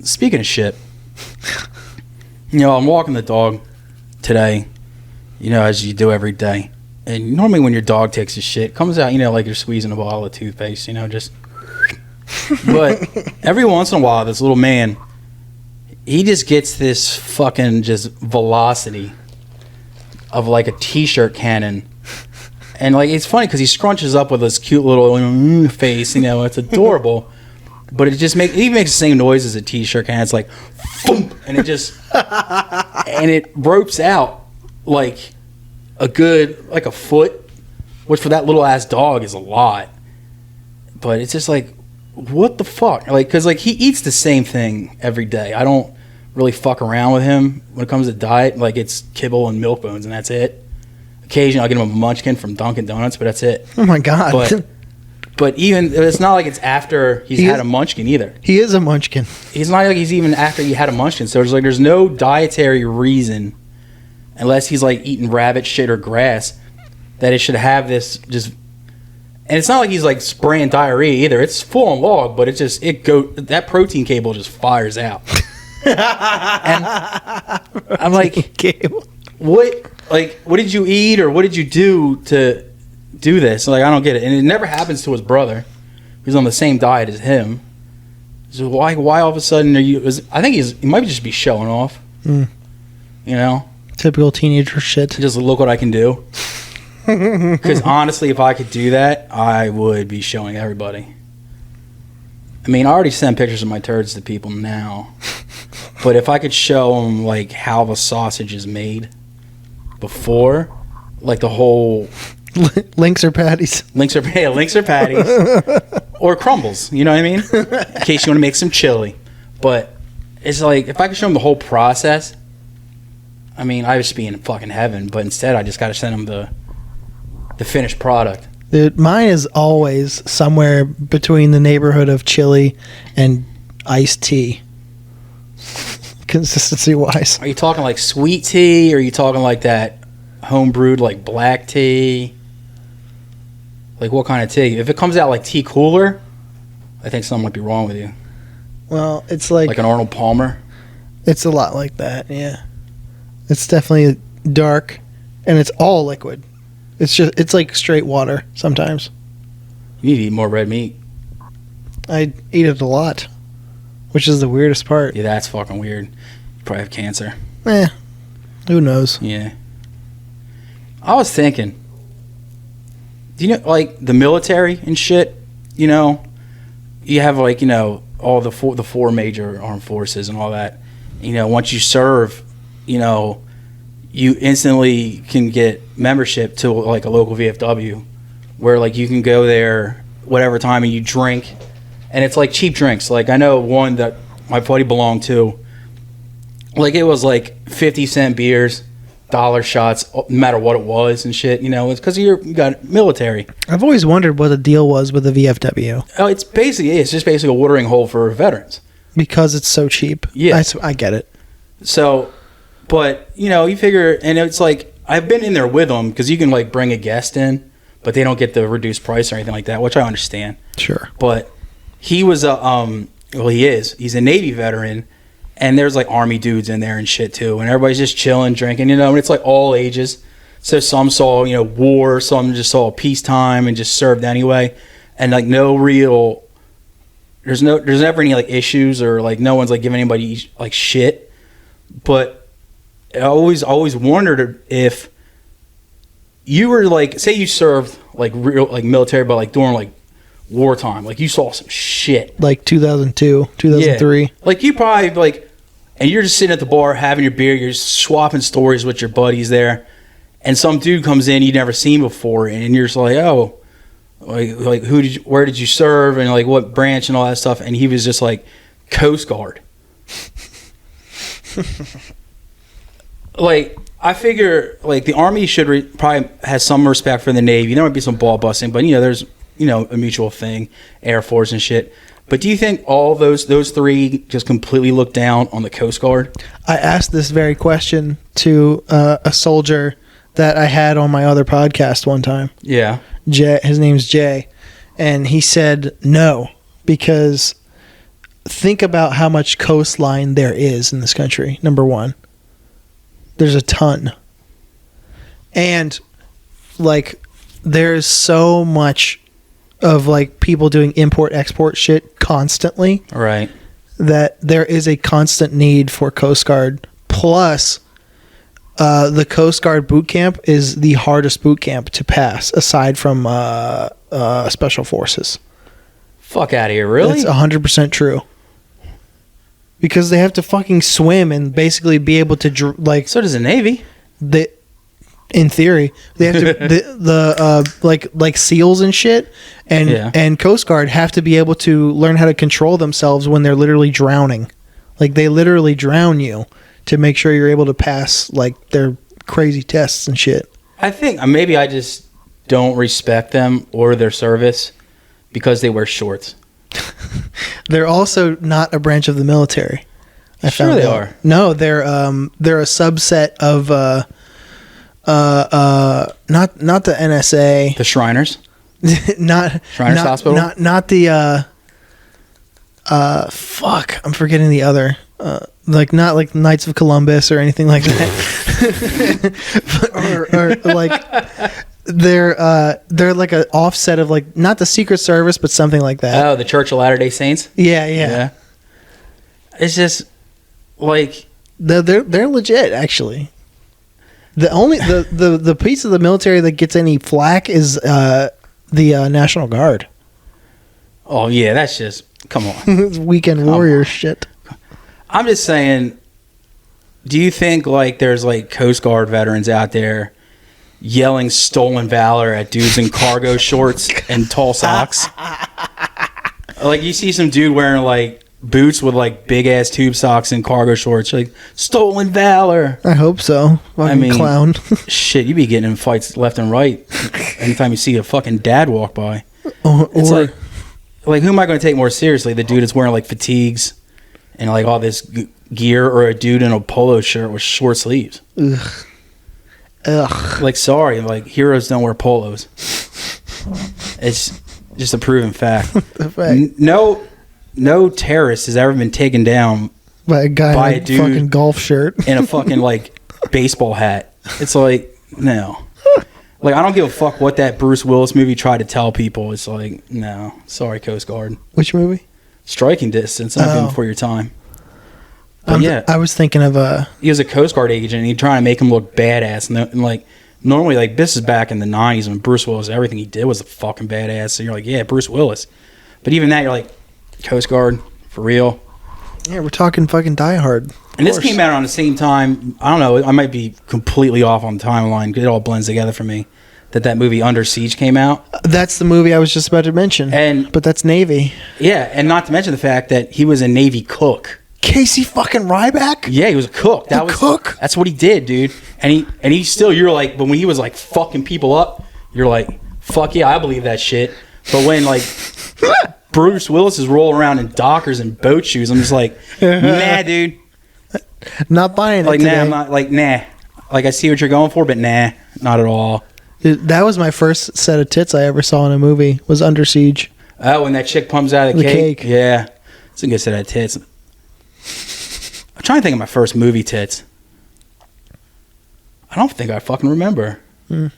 Speaking of shit, I'm walking the dog today, as you do every day. And normally when your dog takes a shit, it comes out, like you're squeezing a bottle of toothpaste, just... But every once in a while, this little man, he just gets this fucking just velocity of like a t-shirt cannon. And like, it's funny because he scrunches up with this cute little face, it's adorable. But it just makes the same noise as a t-shirt cannon. It's like, thump, and it just, and it ropes out like a foot, which for that little ass dog is a lot. But it's just like, what the fuck? Like, because like he eats the same thing every day. I don't really fuck around with him when it comes to diet. Like, it's kibble and milk bones, and that's it. Occasionally, I'll get him a munchkin from Dunkin' Donuts, but that's it. Oh my god! But even it's not like it's after he's had a munchkin either. He is a munchkin. He's not like he's even after he had a munchkin. So there's no dietary reason, unless he's like eating rabbit shit or grass, that it should have this just. And it's not like he's like spraying diarrhea either. It's full on log, but that protein cable just fires out. And I'm like, what did you eat or what did you do to do this? Like, I don't get it. And it never happens to his brother, who's on the same diet as him. So why all of a sudden are you? I think he might just be showing off. Typical teenager shit. Just look what I can do. Because honestly, if I could do that, I would be showing everybody. I mean, I already send pictures of my turds to people now, but if I could show them like how the sausage is made before, like the whole links or patties, or crumbles. You know what I mean? In case you want to make some chili. But it's like if I could show them the whole process, I mean, I would just be in fucking heaven. But instead, I just got to send them the finished product. Dude, mine is always somewhere between the neighborhood of chili and iced tea. Consistency wise. Are you talking like sweet tea, or are you talking like that home brewed like black tea? Like what kind of tea? If it comes out like tea cooler, I think something might be wrong with you. Well, it's like an Arnold Palmer. It's a lot like that, yeah. It's definitely dark, and it's all liquid. It's like straight water sometimes. You need to eat more red meat. I eat it a lot, which is the weirdest part. Yeah, that's fucking weird. You probably have cancer. Who knows? Yeah. I was thinking, do you know, like, the military and shit, you have, like, all the four major armed forces and all that. Once you serve, you instantly can get membership to like a local VFW where like you can go there whatever time and you drink, and it's like cheap drinks. Like I know one that my buddy belonged to, like it was like 50-cent beers, dollar shots, no matter what it was and shit. It's because you got military. I've always wondered what the deal was with the VFW. Oh, it's just basically a watering hole for veterans because it's so cheap. Yeah, I get it. So. But, you figure, and it's like, I've been in there with them, because you can, like, bring a guest in, but they don't get the reduced price or anything like that, which I understand. Sure. But he was he's a Navy veteran, and there's, like, Army dudes in there and shit, too, and everybody's just chilling, drinking, and it's, like, all ages. So some saw, war, some just saw peacetime and just served anyway, and, like, there's never any, like, issues or, like, no one's, like, giving anybody, like, shit. But I always wondered if you were like, say you served like real like military, but like during like wartime, like you saw some shit, like 2002, 2003. Yeah. Like you probably like, and you're just sitting at the bar having your beer, you're swapping stories with your buddies there, and some dude comes in you've never seen before, and you're just like, oh, like where did you serve, and like what branch and all that stuff, and he was just like Coast Guard. Like, I figure, like, the Army should probably has some respect for the Navy. There might be some ball busting, but, there's, a mutual thing, Air Force and shit. But do you think all those three just completely look down on the Coast Guard? I asked this very question to a soldier that I had on my other podcast one time. Yeah. His name's Jay. And he said no, because think about how much coastline there is in this country. Number one, there's a ton. And like there's so much of like people doing import export shit constantly. Right. That there is a constant need for Coast Guard. Plus, the Coast Guard boot camp is the hardest boot camp to pass, aside from Special Forces. Fuck out of here, really? That's 100% true. Because they have to fucking swim and basically be able to like. So does the Navy. In theory, they have to like SEALs and shit, and Coast Guard have to be able to learn how to control themselves when they're literally drowning. Like they literally drown you to make sure you're able to pass like their crazy tests and shit. I think maybe I just don't respect them or their service because they wear shorts. They're also not a branch of the military. Sure they are. No, they're a subset of not the NSA, the Shriners. Shriners Hospital. Not the fuck. I'm forgetting the other. Not like Knights of Columbus or anything like that. or like they're like an offset of like not the Secret Service but something like that. Oh, the Church of Latter-day Saints. Yeah. It's just like they're legit actually. The only the piece of the military that gets any flack is the National Guard. Oh yeah, that's just come on. It's weekend warrior shit. I'm just saying. Do you think like there's like Coast Guard veterans out there yelling stolen valor at dudes in cargo shorts and tall socks? Like you see some dude wearing like boots with like big ass tube socks and cargo shorts, like stolen valor. I hope so. Fucking clown. Shit, you be getting in fights left and right anytime you see a fucking dad walk by. It's like who am I going to take more seriously? The dude that's wearing like fatigues and like all this gear, or a dude in a polo shirt with short sleeves? Ugh. Like sorry, like heroes don't wear polos. It's just a proven fact. No terrorist has ever been taken down by a guy in a dude fucking golf shirt in a fucking like baseball hat. It's like no, like I don't give a fuck what that Bruce Willis movie tried to tell people. It's like no, sorry, Coast Guard. Which movie? Striking Distance. Not been before your time. But yeah, I was thinking of he was a Coast Guard agent and he trying to make him look badass and like normally like this is back in the 90s when Bruce Willis, everything he did was a fucking badass. So you're like, yeah, Bruce Willis. But even that, you're like, Coast Guard for real. Yeah, we're talking fucking Die Hard. And this came out on the same time. I don't know. I might be completely off on the timeline. It all blends together for me. That movie Under Siege came out. That's the movie I was just about to mention. But that's Navy. Yeah, and not to mention the fact that he was a Navy cook. Casey fucking Ryback? Yeah, he was a cook. Cook? That's what he did, dude. And he still, you're like, but when he was like fucking people up, you're like, fuck yeah, I believe that shit. But when like Bruce Willis is rolling around in Dockers and boat shoes, I'm just like, nah, dude. Not buying it. Like, today. nah, I'm not like, nah. Like, I see what you're going for, but nah, not at all. Dude, that was my first set of tits I ever saw in a movie, was Under Siege. Oh, when that chick pumps out of the cake? Yeah. It's a good set of tits. I'm trying to think of my first movie tits. I don't think I fucking remember. You'll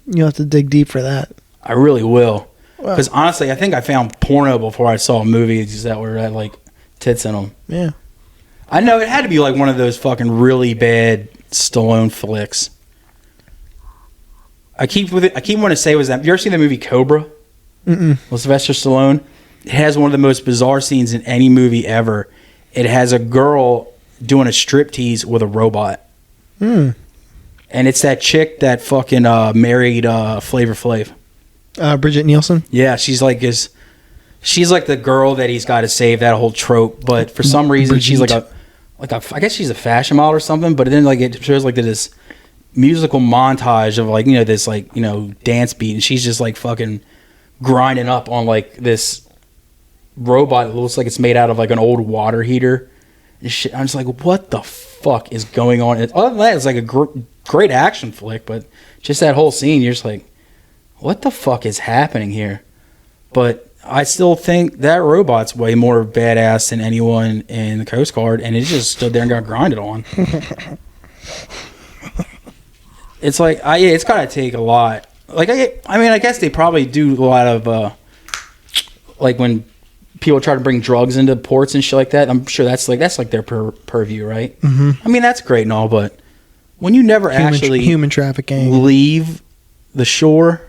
have to dig deep for that. I really will. Because honestly, I think I found porno before I saw movies that were had like tits in them. Yeah. I know it had to be like one of those fucking really bad Stallone flicks. I keep wanting to say was that. You ever seen the movie Cobra? Mm-mm. With Sylvester Stallone? It has one of the most bizarre scenes in any movie ever. It has a girl doing a striptease with a robot. And it's that chick that fucking married Flavor Flav. Bridget Nielsen? Yeah, she's like the girl that he's got to save, that whole trope. But for some reason, she's like a I guess she's a fashion model or something. But then like it shows like this musical montage of like, you know, this like, you know, dance beat, and she's just like fucking grinding up on like this robot that looks like it's made out of like an old water heater and shit. I'm just like, what the fuck is going on? And other than that, it's like a great action flick, but just that whole scene, you're just like, what the fuck is happening here? But I still think that robot's way more badass than anyone in the Coast Guard, and it just stood there and got grinded on. It's like, it's got to take a lot. Like, I guess they probably do a lot of, like, when people try to bring drugs into ports and shit like that, I'm sure that's like their purview, right? Mm-hmm. I mean, that's great and all, but when you never actually human trafficking leave the shore,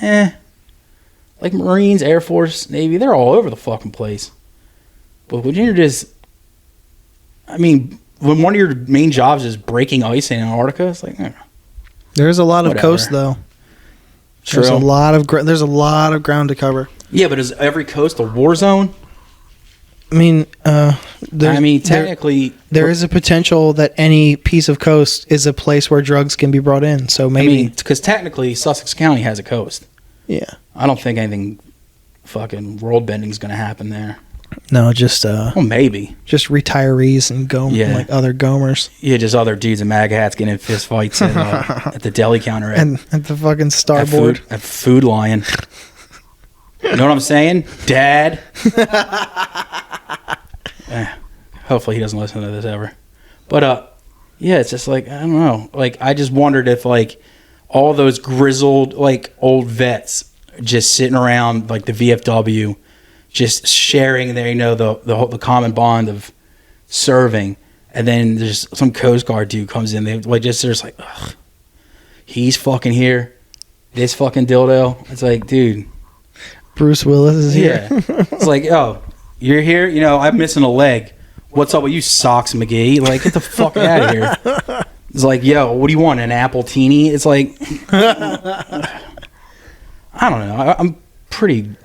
like Marines, Air Force, Navy, they're all over the fucking place. But when you're just, I mean, when one of your main jobs is breaking ice in Antarctica, it's like, there's a lot of coast though. True. There's a lot of ground to cover. Yeah, but is every coast a war zone? I mean, technically, there is a potential that any piece of coast is a place where drugs can be brought in. So maybe, because technically Sussex County has a coast. Yeah. I don't think anything fucking world bending is going to happen there. No, just well, maybe just retirees and like other gomers. Yeah, just other dudes in MAGA hats getting in fist fights at the deli counter and at the fucking Starboard at Food Lion. You know what I'm saying, Dad? Hopefully he doesn't listen to this ever. But yeah, it's just like, I don't know. Like, I just wondered if like all those grizzled like old vets just sitting around like the VFW, just sharing their, the common bond of serving, and then there's some Coast Guard dude comes in, they're just like, ugh, he's fucking here, this fucking dildo. It's like, dude, Bruce Willis is here. Yeah. It's like, oh, you're here? I'm missing a leg. What's up with you, Socks McGee? Like, get the fuck out of here. It's like, yo, what do you want, an apple teeny? It's like, I don't know.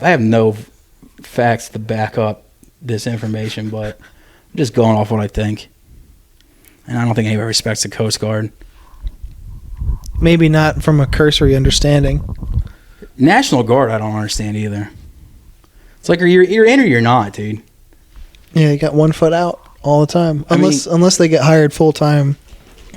I have no facts to back up this information, but I'm just going off what I think. And I don't think anybody respects the Coast Guard. Maybe not from a cursory understanding. National Guard, I don't understand either. It's like, you're in or you're not, dude. Yeah, you got 1 foot out all the time. Unless they get hired full time.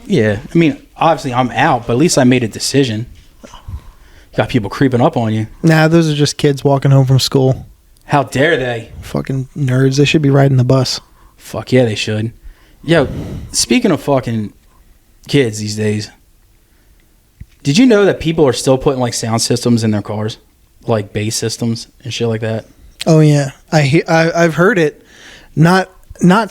Yeah. I mean, obviously I'm out, but at least I made a decision. You got people creeping up on you. Nah, those are just kids walking home from school. How dare they? Fucking nerds. They should be riding the bus. Fuck yeah, they should. Yo, speaking of fucking kids these days, did you know that people are still putting like sound systems in their cars? Like bass systems and shit like that? Oh yeah. I've heard it. Not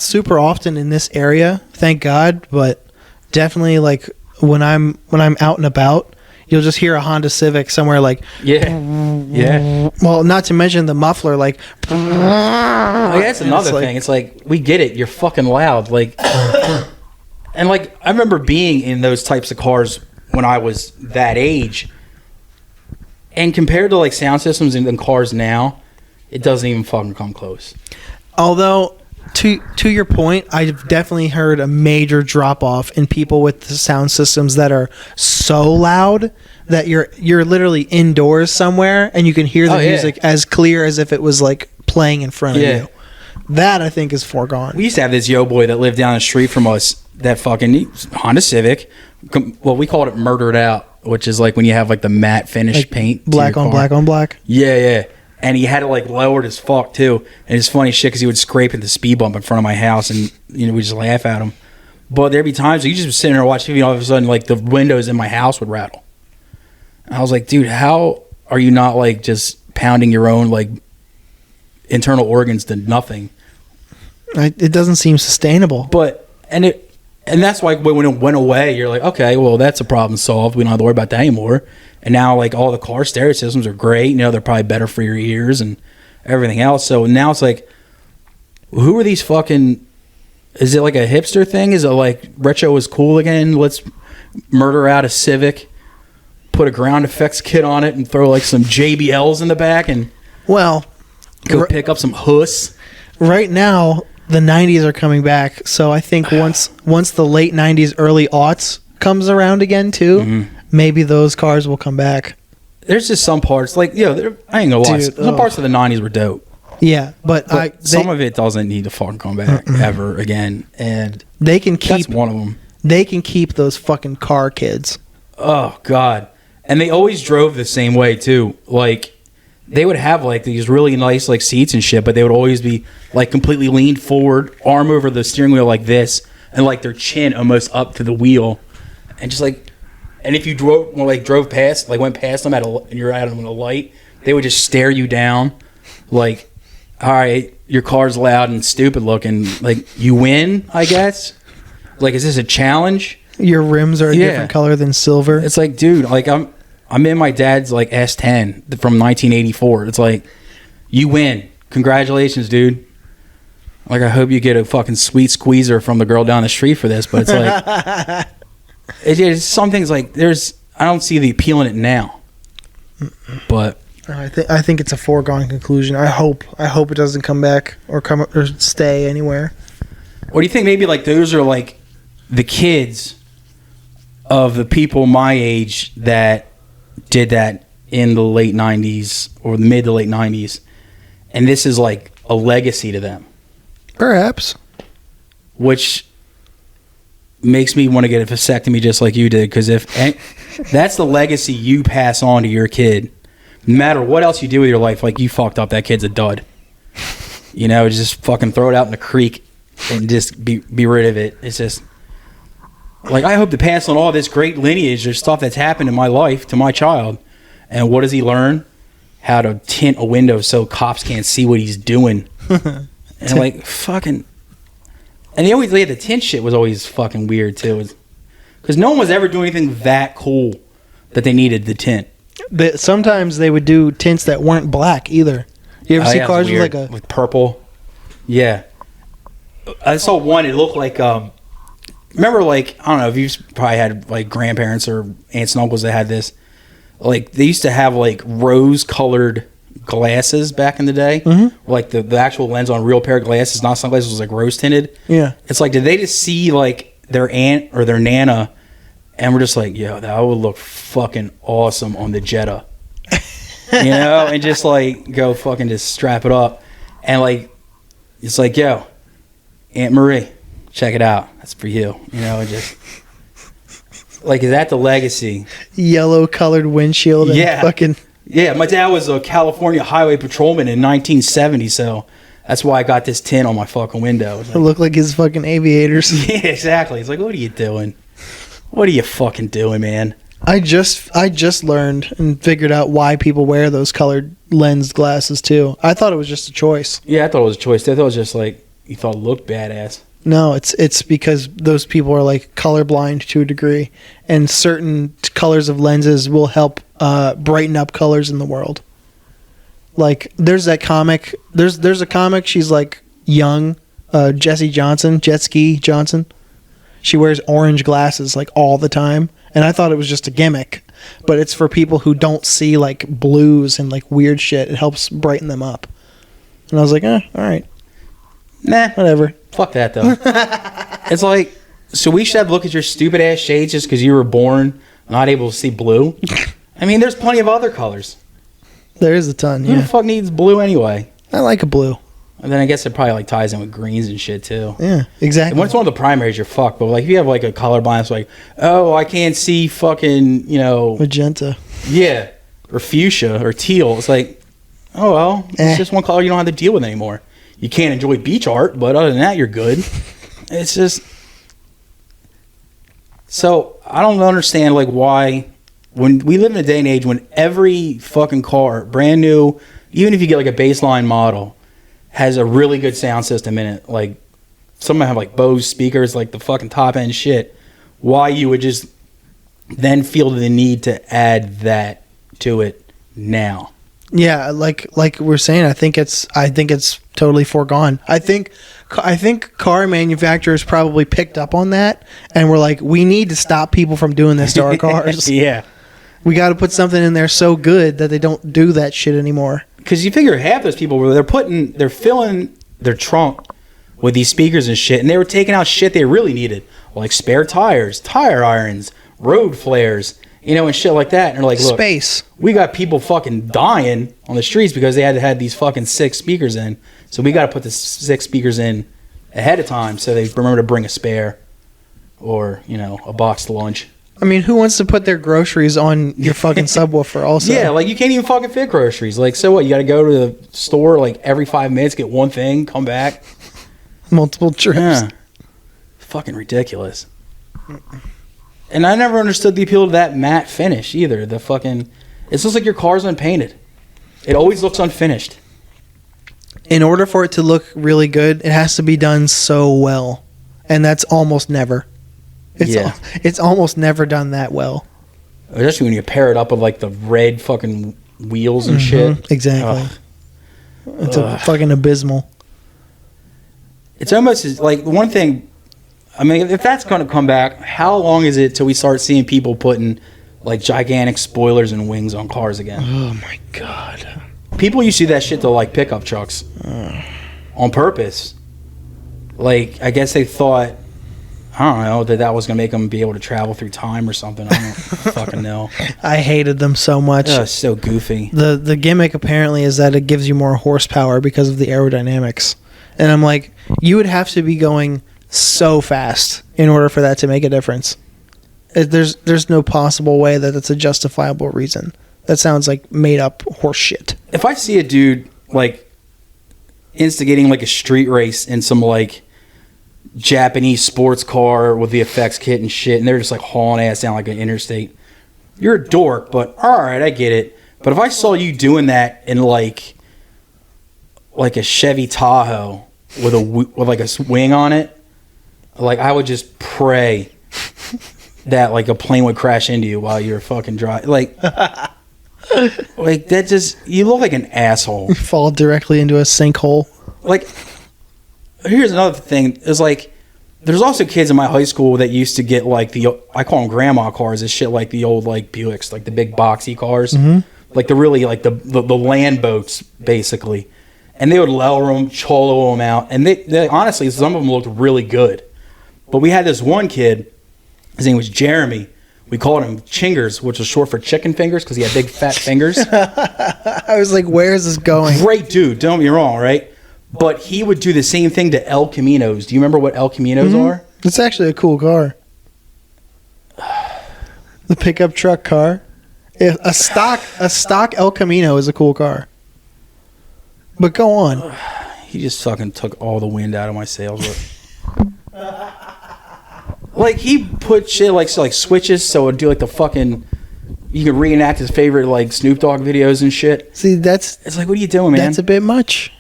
super often in this area, thank God, but definitely like when I'm out and about, you'll just hear a Honda Civic somewhere like, yeah. Well, not to mention the muffler, like. Oh, yeah, that's another thing. It's like, we get it. You're fucking loud. Like, and like, I remember being in those types of cars when I was that age. And compared to like sound systems in cars now, it doesn't even fucking come close. Although, to your point, I've definitely heard a major drop off in people with the sound systems that are so loud that you're literally indoors somewhere and you can hear the music as clear as if it was like playing in front of you. That I think is foregone. We used to have this boy that lived down the street from us, that fucking Honda Civic. Well, we called it murdered out, which is like when you have like the matte finish like paint, black on black on black. Yeah. And he had it like lowered as fuck too. And it's funny shit because he would scrape at the speed bump in front of my house, and we just laugh at him. But there'd be times you just be sitting there watching TV, and all of a sudden like the windows in my house would rattle. And I was like, dude, how are you not like just pounding your own like internal organs to nothing? It doesn't seem sustainable. But and that's why when it went away, you're like, okay, well that's a problem solved. We don't have to worry about that anymore. And now, like, all the car stereo systems are great. They're probably better for your ears and everything else. So now it's like, who are these fucking... Is it like a hipster thing? Is it like retro is cool again? Let's murder out a Civic, put a ground effects kit on it, and throw, like, some JBLs in the back and... Well... Go pick up some Huss. Right now, the 90s are coming back. So I think once the late 90s, early aughts comes around again, too... Mm-hmm. Maybe those cars will come back. There's just some parts, like, I ain't gonna lie. Some parts of the 90s were dope. Yeah, but some of it doesn't need to fucking come back ever again. And that's one of them. They can keep those fucking car kids. Oh, God. And they always drove the same way, too. Like, they would have like these really nice like seats and shit, but they would always be like completely leaned forward, arm over the steering wheel like this, and like their chin almost up to the wheel, and just like, and if you drove past, like went past them and you're at them in a light, they would just stare you down, like, all right, your car's loud and stupid looking, like you win, I guess. Like, is this a challenge? Your rims are a different color than silver. It's like, dude, like I'm in my dad's like S10 from 1984. It's like, you win. Congratulations, dude. Like, I hope you get a fucking sweet squeezer from the girl down the street for this. But it's like, it's some things like I don't see the appeal in it now. But I think it's a foregone conclusion. I hope it doesn't come back or stay anywhere. What do you think? Maybe like those are like the kids of the people my age that did that in the late 90s or mid to late 90s, and this is like a legacy to them. Perhaps. Which makes me want to get a vasectomy just like you did, because if that's the legacy you pass on to your kid, no matter what else you do with your life, like, you fucked up, that kid's a dud. You know, just fucking throw it out in the creek and just be rid of it. It's just like, I hope to pass on all this great lineage or stuff that's happened in my life to my child. And what does he learn? How to tint a window so cops can't see what he's doing. And like, fucking, and the tint shit was always fucking weird too, because no one was ever doing anything that cool that they needed the tint. Sometimes they would do tints that weren't black either. You ever see cars with purple? Yeah, I saw one. It looked like remember, like, I don't know if you've probably had like grandparents or aunts and uncles that had this. Like, they used to have like rose-colored glasses back in the day. Mm-hmm. Like the actual lens on a real pair of glasses, not sunglasses, was like rose tinted. Yeah, it's like, did they just see like their aunt or their nana, and we're just like, yo, that would look fucking awesome on the Jetta, you know, and just like go fucking just strap it up, and like, it's like, yo, Aunt Marie, check it out, that's for you, you know, and just like, is that the legacy? Yellow colored windshield and fucking. Yeah, my dad was a California highway patrolman in 1970, so that's why I got this tint on my fucking window. Like, it looked like his fucking aviators. Yeah, exactly. It's like, what are you doing? What are you fucking doing, man? I just learned and figured out why people wear those colored lensed glasses too. I thought it was just a choice. Yeah, I thought it was a choice. I thought it was just like, you thought it looked badass. No, it's because those people are like colorblind to a degree, and certain colors of lenses will help brighten up colors in the world. Like, there's that comic. There's a comic. She's like young, Jet Ski Johnson. She wears orange glasses like all the time, and I thought it was just a gimmick, but it's for people who don't see like blues and like weird shit. It helps brighten them up. And I was like, all right, nah, whatever. Fuck that though. It's like, so we should have to look at your stupid ass shades just because you were born not able to see blue. I mean, there's plenty of other colors. There is a ton. Who the fuck needs blue anyway? I like a blue. And then I guess it probably like ties in with greens and shit too. Yeah, exactly. And when it's one of the primaries, you're fucked. But like, if you have like a colorblind, it's like, oh, I can't see fucking, you know, magenta. Yeah, or fuchsia or teal. It's like, oh well, it's just one color you don't have to deal with anymore. You can't enjoy beach art, but other than that, you're good. It's just, so I don't understand like why, when we live in a day and age when every fucking car, brand new, even if you get like a baseline model, has a really good sound system in it. Like, some of them have like Bose speakers, like the fucking top end shit. Why you would just then feel the need to add that to it now? Yeah, like we're saying, I think it's totally foregone. I think car manufacturers probably picked up on that, and we're like, we need to stop people from doing this to our cars. Yeah, we got to put something in there so good that they don't do that shit anymore. Because you figure half those people they're filling their trunk with these speakers and shit, and they were taking out shit they really needed, like spare tires, tire irons, road flares. You know, and shit like that. And they're like, look, space. We got people fucking dying on the streets because they had these fucking 6 speakers in. So we got to put the 6 speakers in ahead of time so they remember to bring a spare or, you know, a boxed lunch. I mean, who wants to put their groceries on your fucking subwoofer also? Yeah, like you can't even fucking fit groceries. Like, so what? You got to go to the store like every 5 minutes, get one thing, come back. Multiple trips. Yeah. Fucking ridiculous. And I never understood the appeal to that matte finish either. The fucking... It looks like your car's unpainted. It always looks unfinished. In order for it to look really good, it has to be done so well. And that's almost never. It's almost never done that well. Especially when you pair it up with like the red fucking wheels and shit. Exactly. Ugh. It's a fucking abysmal. It's almost like one thing. I mean, if that's going to come back, how long is it till we start seeing people putting like gigantic spoilers and wings on cars again? Oh my god. People used to do that shit to like pickup trucks on purpose. Like, I guess they thought, I don't know, that was going to make them be able to travel through time or something. I don't fucking know. I hated them so much. So goofy. The gimmick apparently is that it gives you more horsepower because of the aerodynamics. And I'm like, you would have to be going so fast in order for that to make a difference. There's no possible way that that's a justifiable reason. That sounds like made up horse shit. If I see a dude like instigating like a street race in some like Japanese sports car with the effects kit and shit, and they're just like hauling ass down like an interstate, you're a dork, but alright, I get it. But if I saw you doing that in like a Chevy Tahoe with like a wing on it, like I would just pray that like a plane would crash into you while you're fucking driving. Like that just, you look like an asshole. Fall directly into a sinkhole. Like, here's another thing. Is like, there's also kids in my high school that used to get like I call them grandma cars, this shit, like the old like Buicks, like the big boxy cars, like the really like the land boats basically, and they would lower them, cholo them out, and they honestly, some of them looked really good. But we had this one kid, his name was Jeremy. We called him Chingers, which was short for chicken fingers because he had big fat fingers. I was like, where is this going? Great dude, don't get me wrong, right? But he would do the same thing to El Caminos. Do you remember what El Caminos are? It's actually a cool car. The pickup truck car. A stock El Camino is a cool car. But go on. He just fucking took all the wind out of my sails. Like, he put shit like switches so it would do like the fucking... You could reenact his favorite like Snoop Dogg videos and shit. See, it's like, what are you doing, man? That's a bit much.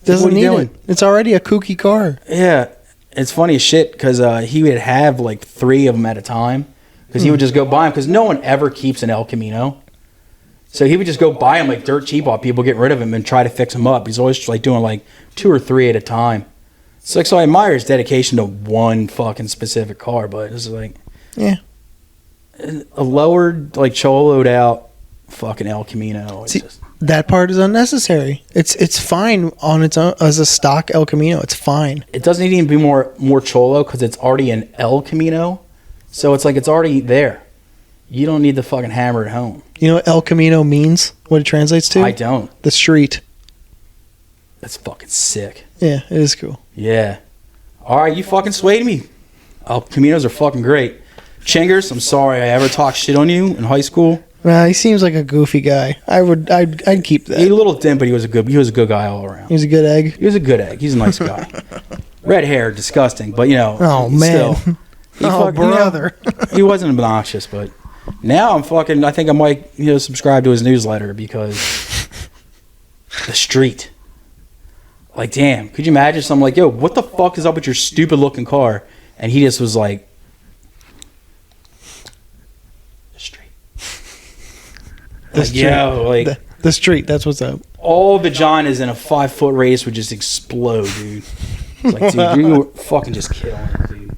Doesn't need it. It's already a kooky car. Yeah. It's funny as shit because he would have like 3 of them at a time because he would just go buy them because no one ever keeps an El Camino. So he would just go buy them like dirt cheap while people get rid of them and try to fix them up. He's always like doing like 2 or 3 at a time. So I admire his dedication to one fucking specific car, but it's like, yeah, a lowered, like choloed out fucking El Camino. See, that part is unnecessary. It's fine on its own as a stock El Camino. It's fine. It doesn't need to be more cholo because it's already an El Camino. So it's like it's already there. You don't need to fucking hammer it home. You know what El Camino means? What it translates to? I don't. The street. That's fucking sick. Yeah, it is cool. Yeah. All right, you fucking swayed me. El Caminos are fucking great. Chingers, I'm sorry I ever talked shit on you in high school. Nah, he seems like a goofy guy. I'd keep that. He's a little dim, but he was a good guy all around. He was a good egg. He was a good egg. He's a nice guy. Red hair, disgusting, but you know. Oh man. Still, brother. He wasn't obnoxious, but now I think I might subscribe to his newsletter because the street. Like, damn, could you imagine something like, yo, what the fuck is up with your stupid looking car? And he just was like, the street. The street, that's what's up. All vaginas in a 5-foot radius would just explode, dude. It's like, dude, you're fucking just killing him, dude.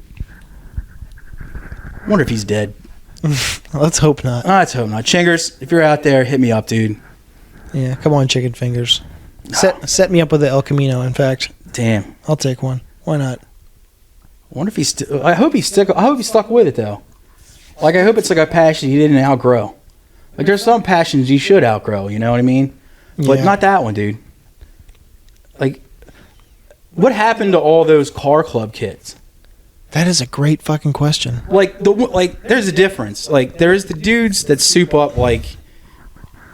I wonder if he's dead. Let's hope not. Let's hope not. Chingers, if you're out there, hit me up, dude. Yeah, come on, chicken fingers. Set me up with the El Camino, in fact. Damn. I'll take one. Why not? I wonder if he's I hope he's stuck with it, though. Like, I hope it's like a passion he didn't outgrow. Like, there's some passions you should outgrow, you know what I mean? But not that one, dude. Like, what happened to all those car club kids? That is a great fucking question. Like there's a difference. Like there's the dudes that soup up like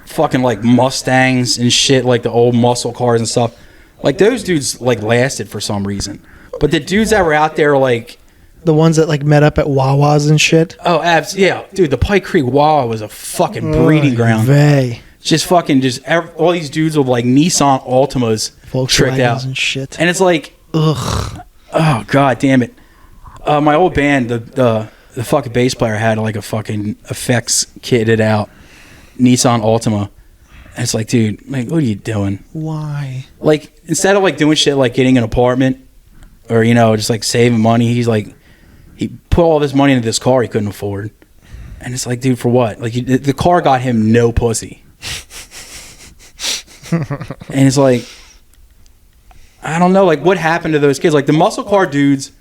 fucking like Mustangs and shit, like the old muscle cars and stuff. Like those dudes like lasted for some reason. But the dudes that were out there like the ones that like met up at Wawa's and shit. Oh, yeah, dude. The Pike Creek Wawa was a fucking breeding ground. Just fucking all these dudes with like Nissan Altimas tricked out and shit. And it's like, ugh. Oh god damn it. My old band, the fucking bass player had like a fucking effects kitted out Nissan Altima. And it's like, dude, like, what are you doing? Why? Like, instead of like doing shit like getting an apartment or, you know, just like saving money, he put all this money into this car he couldn't afford. And it's like, dude, for what? Like, the car got him no pussy. And it's like, I don't know, like, what happened to those kids? Like, the muscle car dudes,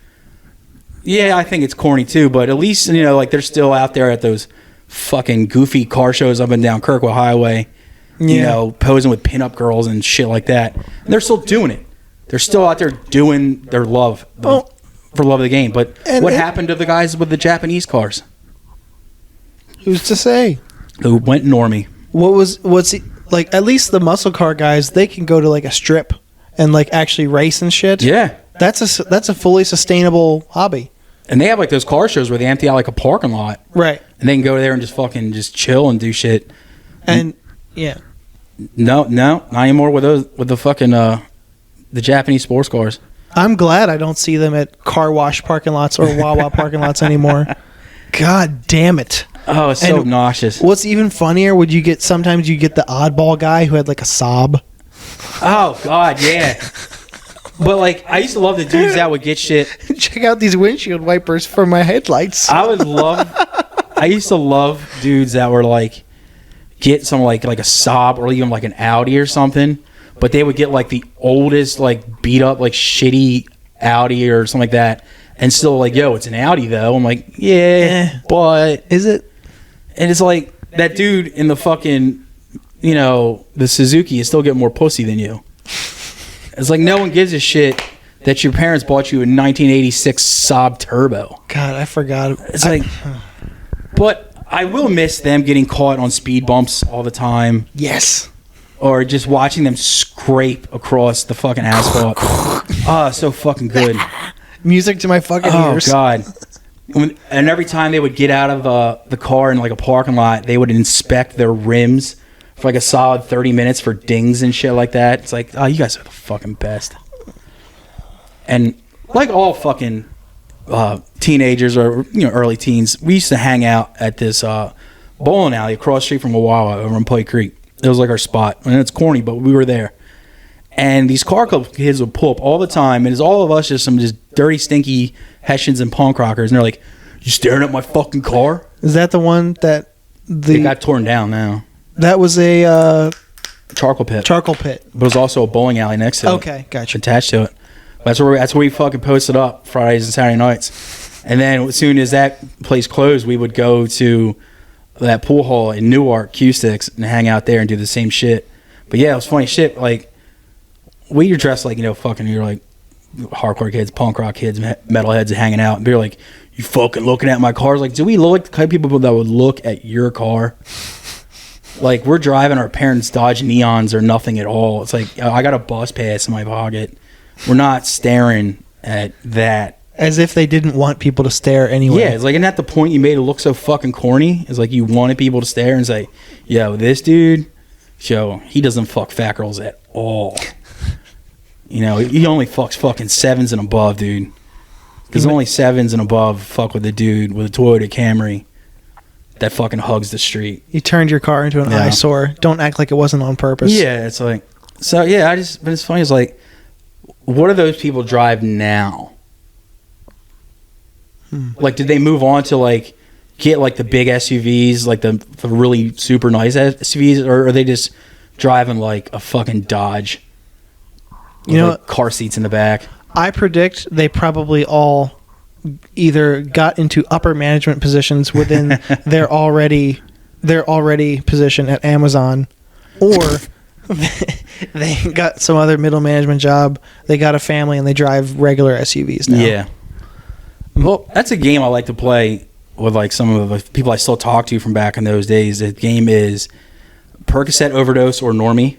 yeah, I think it's corny too, but at least, you know, like, they're still out there at those fucking goofy car shows up and down Kirkwood Highway, you know, posing with pinup girls and shit like that. And they're still doing it. They're still out there doing their love for love of the game. But what happened to the guys with the Japanese cars? Who's to say? Who went normie. Like, at least the muscle car guys, they can go to like a strip and like actually race and shit. Yeah. That's a fully sustainable hobby. And they have like those car shows where they empty out like a parking lot. Right. And they can go there and just fucking just chill and do shit. And yeah. No, not anymore with the fucking the Japanese sports cars. I'm glad I don't see them at car wash parking lots or Wawa parking lots anymore. God damn it. Oh, it's so nauseous. What's even funnier, sometimes you get the oddball guy who had like a Saab. Oh god, yeah. But like, I used to love the dudes that would get shit. Check out these windshield wipers for my headlights. I used to love dudes that were like, get some like a Saab or even like an Audi or something, but they would get like the oldest like beat up like shitty Audi or something like that, and still like, yo, it's an Audi though. I'm like, yeah, but is it? And it's like that dude in the fucking, you know, the Suzuki is still getting more pussy than you. It's like no one gives a shit that your parents bought you a 1986 Saab Turbo. God, I forgot. It's like, but I will miss them getting caught on speed bumps all the time. Yes. Or just watching them scrape across the fucking asphalt. Oh, so fucking good. Music to my fucking ears. Oh, God. And every time they would get out of the car in like a parking lot, they would inspect their rims for like a solid 30 minutes for dings and shit like that. It's like, oh, you guys are the fucking best. And like all fucking teenagers or, you know, early teens, we used to hang out at this bowling alley across the street from Wawa over in Pike Creek. It was like our spot. And it's corny, but we were there. And these car club kids would pull up all the time, and it's all of us just some just dirty, stinky Hessians and punk rockers. And they're like, you staring at my fucking car? Is that the one that it got torn down now? That was a charcoal pit. Charcoal pit. But it was also a bowling alley next to it. Okay, gotcha. Attached to it. That's where we fucking posted up Fridays and Saturday nights. And then as soon as that place closed, we would go to that pool hall in Newark, Q-Sticks, and hang out there and do the same shit. But yeah, it was funny shit. Like, we were dressed like, you know, fucking, you're like hardcore kids, punk rock kids, metalheads hanging out. And they're like, you fucking looking at my cars? Like, do we look like the kind of people that would look at your car? Like, we're driving our parents' Dodge Neons or nothing at all. It's like, I got a bus pass in my pocket. We're not staring at that. As if they didn't want people to stare anyway. Yeah, it's like, isn't that the point you made it look so fucking corny? It's like you wanted people to stare and say, yo, this dude, he doesn't fuck fat girls at all. You know, he only fucks fucking 7s and above, dude. Because only 7s and above fuck with a dude with a Toyota Camry that fucking hugs the street. You turned your car into an eyesore. Don't act like it wasn't on purpose. Yeah, it's like, so yeah, but it's funny, it's like, what do those people drive now? Like, did they move on to like get like the big SUVs, like the really super nice SUVs, or are they just driving like a fucking Dodge? With, you know, like, car seats in the back. I predict they probably all either got into upper management positions within their already position at Amazon, or they got some other middle management job. They got a family and they drive regular SUVs now. Yeah. Well, that's a game I like to play with like some of the people I still talk to from back in those days. The game is Percocet overdose or normie.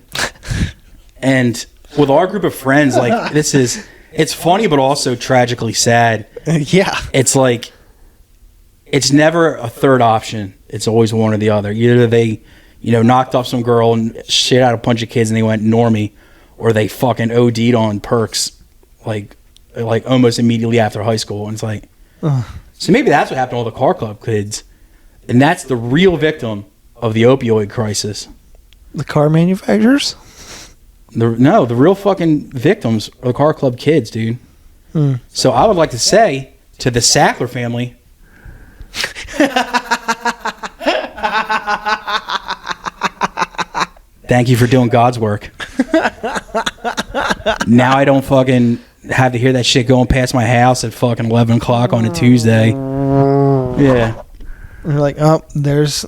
And with our group of friends, like it's funny but also tragically sad. Yeah. It's like it's never a third option. It's always one or the other. Either they, knocked off some girl and shit out a bunch of kids and they went normie, or they fucking OD'd on perks like almost immediately after high school. And it's like, so maybe that's what happened to all the car club kids. And that's the real victim of the opioid crisis. The car manufacturers? The real fucking victims are the car club kids, dude. So I would like to say to the Sackler family, thank you for doing God's work. Now I don't fucking have to hear that shit going past my house at fucking 11 o'clock on a Tuesday. Yeah. They're like, oh, there's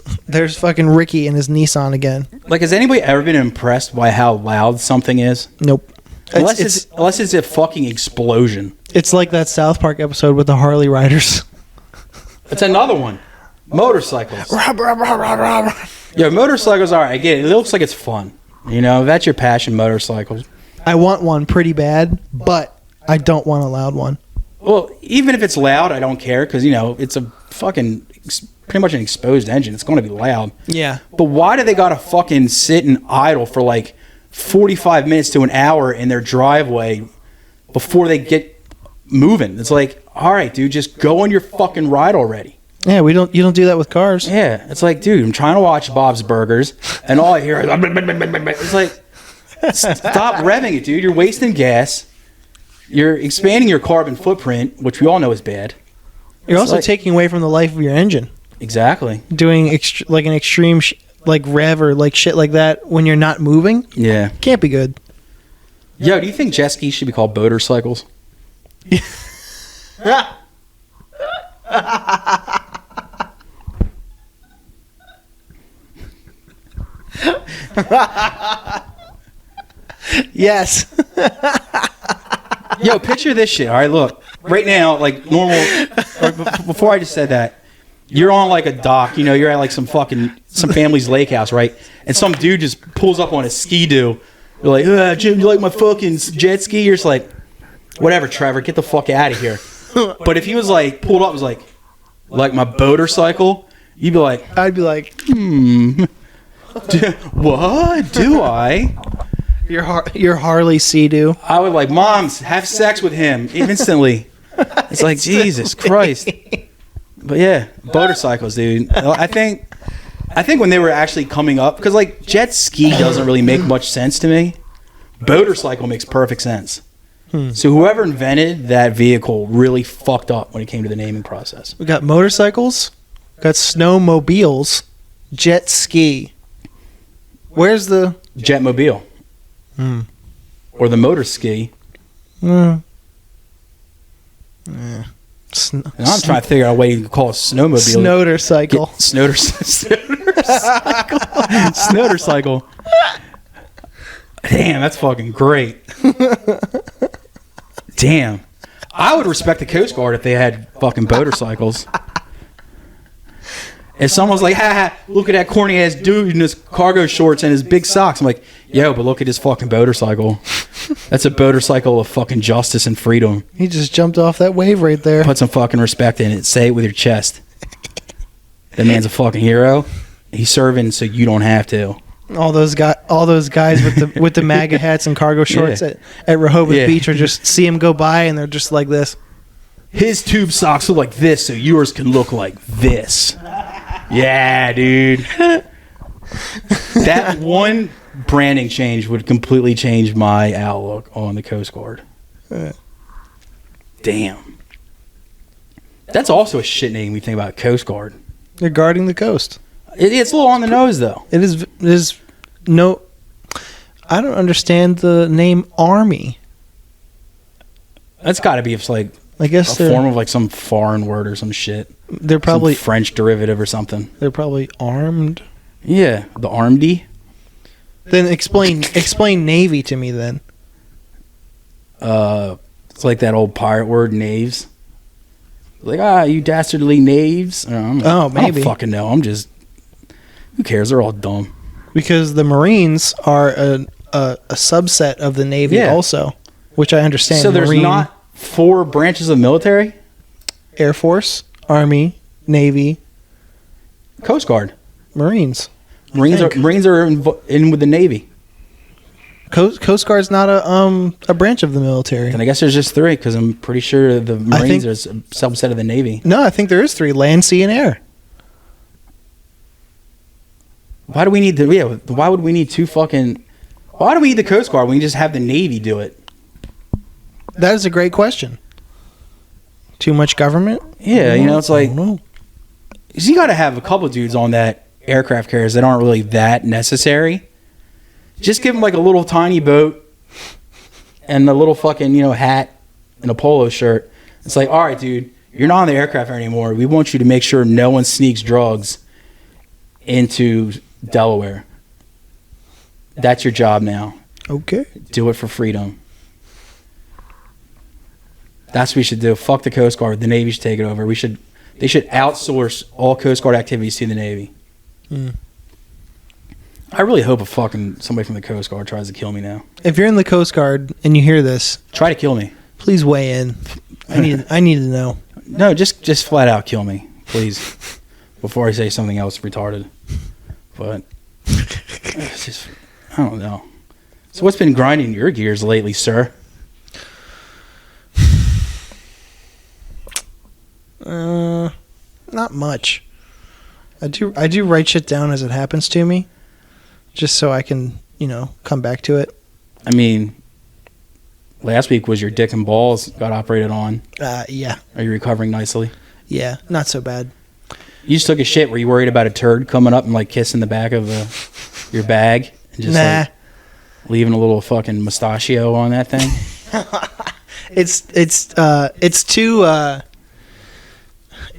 fucking Ricky and his Nissan again. Like, has anybody ever been impressed by how loud something is? Nope. Unless it's a fucking explosion. It's like that South Park episode with the Harley riders. It's another one. Motorcycles. Yeah, motorcycles are. I get it. It looks like it's fun. That's your passion, motorcycles. I want one pretty bad, but I don't want a loud one. Well, even if it's loud, I don't care because, it's a fucking pretty much an exposed engine. It's going to be loud. Yeah. But why do they got to fucking sit and idle for like 45 minutes to an hour in their driveway before they get moving? It's like, all right, dude, just go on your fucking ride already. Yeah, you don't do that with cars. Yeah, it's like, dude, I'm trying to watch Bob's Burgers, and all I hear is, it's like, stop revving it, dude. You're wasting gas. You're expanding your carbon footprint, which we all know is bad. You're also taking away from the life of your engine. Exactly. Doing an extreme rev or like shit like that when you're not moving. Yeah. Can't be good. Yo, do you think jet skis should be called motorcycles? Yes. Yo, picture this shit. All right, look. Right now, like normal, before I just said that, you're on like a dock, you're at like some family's lake house, right? And some dude just pulls up on a ski-doo. You're like, Jim, you like my fucking jet ski? You're just like, whatever, Trevor, get the fuck out of here. But if he was like, pulled up, was like my motorcycle, you'd be like, I'd be like, what do I? Your Harley Sea-Doo. I would like, moms, have sex with him instantly. It's like, Jesus Christ. But yeah, motorcycles, dude. I think when they were actually coming up, because like jet ski doesn't really make much sense to me. Motorcycle makes perfect sense. So whoever invented that vehicle really fucked up when it came to the naming process. We got motorcycles, got snowmobiles, jet ski. Where's the Jetmobile? Or the motor ski? Yeah. I'm trying to figure out a way to call a snowmobile. Snowdercycle. Snowdercycle. Damn, that's fucking great. Damn. I would respect the Coast Guard if they had fucking motorcycles. If someone was like, look at that corny ass dude in his cargo shorts and his big socks. I'm like, yo, but look at his fucking motorcycle. That's a motorcycle of fucking justice and freedom. He just jumped off that wave right there. Put some fucking respect in it. Say it with your chest. That man's a fucking hero. He's serving so you don't have to. All those guys with the MAGA hats and cargo shorts at Rehoboth Beach are just see him go by and they're just like this. His tube socks look like this, so yours can look like this. Yeah, dude. That one branding change would completely change my outlook on the Coast Guard. Damn. That's also a shit name when you think about Coast Guard. They're guarding the coast. It's a little on the nose, though. It is no... I don't understand the name Army. That's got to be like... I guess a form of like some foreign word or some shit. They're probably... some French derivative or something. They're probably armed. Yeah, the armedy. Then explain Navy to me then. It's like that old pirate word, knaves. Like, you dastardly knaves. Maybe. I don't fucking know. I'm just... Who cares? They're all dumb. Because the Marines are a subset of the Navy also, which I understand. So there's not 4 branches of the military? Air Force, Army, Navy, Coast Guard, Marines. Marines are in with the Navy. Coast Guard's not a branch of the military. Then I guess there's just 3 because I'm pretty sure the Marines are a subset of the Navy. No, I think there is 3: land, sea, and air. Why do we need why would we need 2 fucking... Why do we need the Coast Guard when we just have the Navy do it? That is a great question. Too much government? Yeah, it's like... You got to have a couple dudes on that aircraft carriers that aren't really that necessary. Just give them like a little tiny boat and a little fucking, hat and a polo shirt. It's like, all right, dude, you're not on the aircraft anymore. We want you to make sure no one sneaks drugs into Delaware. That's your job now. Okay. Do it for freedom. That's what we should do. Fuck the Coast Guard. The Navy should take it over. They should outsource all Coast Guard activities to the Navy. I really hope somebody from the Coast Guard tries to kill me now. If you're in the Coast Guard and you hear this, try to kill me. Please weigh in. I need to know. No, just flat out kill me, please, before I say something else retarded. But it's just, I don't know. So what's been grinding your gears lately, sir? Not much. I do write shit down as it happens to me, just so I can, come back to it. I mean, last week was your dick and balls got operated on. Yeah. Are you recovering nicely? Yeah, not so bad. You just took a shit. Were you worried about a turd coming up and like kissing the back of your bag and just like leaving a little fucking mustachio on that thing? It's too.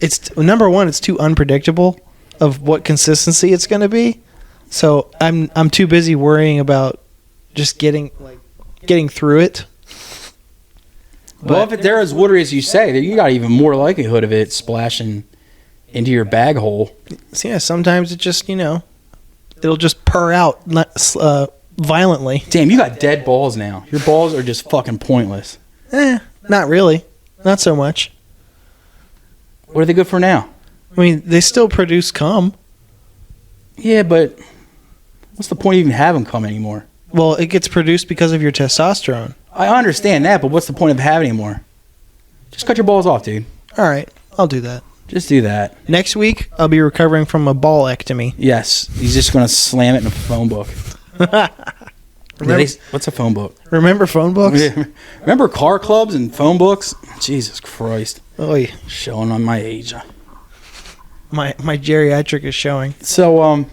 It's number one. It's too unpredictable of what consistency it's going to be. So I'm too busy worrying about just getting through it. Well, if they're as watery as you say, you got even more likelihood of it splashing into your bag hole. So yeah, sometimes it just it'll just purr out violently. Damn, you got dead balls now. Your balls are just fucking pointless. Not really. Not so much. What are they good for now? I mean, they still produce cum. Yeah, but what's the point of even having cum anymore? Well, it gets produced because of your testosterone. I understand that, but what's the point of having anymore? Just cut your balls off, dude. All right, I'll do that. Just do that. Next week, I'll be recovering from a ballectomy. Yes, he's just going to slam it in a phone book. What's a phone book? Remember phone books? Remember car clubs and phone books? Jesus Christ. Oy. Showing on my age. My geriatric is showing. So,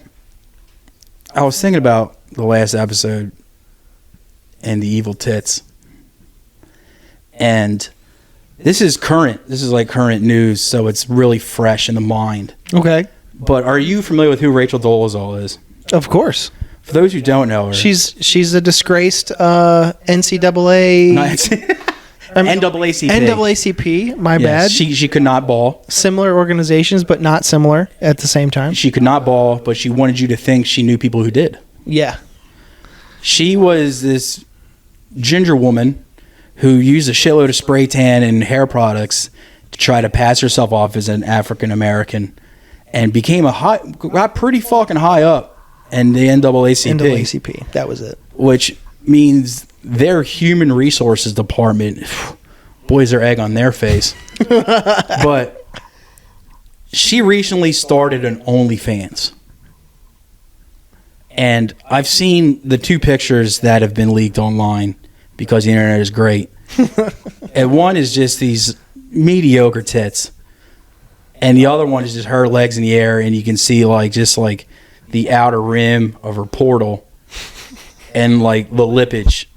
I was thinking about the last episode and the evil tits. And this is current. This is like current news, so it's really fresh in the mind. Okay. But are you familiar with who Rachel Dolezal is? Of course. For those who don't know her, she's a disgraced NCAA. NAACP. NAACP. My bad. She could not ball. Similar organizations, but not similar at the same time. She could not ball, but she wanted you to think she knew people who did. Yeah. She was this ginger woman who used a shitload of spray tan and hair products to try to pass herself off as an African American, and got pretty fucking high up in the NAACP. NAACP. That was it. Which means their human resources department, boys, their egg on their face. But she recently started an OnlyFans. And I've seen the 2 pictures that have been leaked online because the internet is great. And one is just these mediocre tits. And the other one is just her legs in the air, and you can see just the outer rim of her portal and the lippage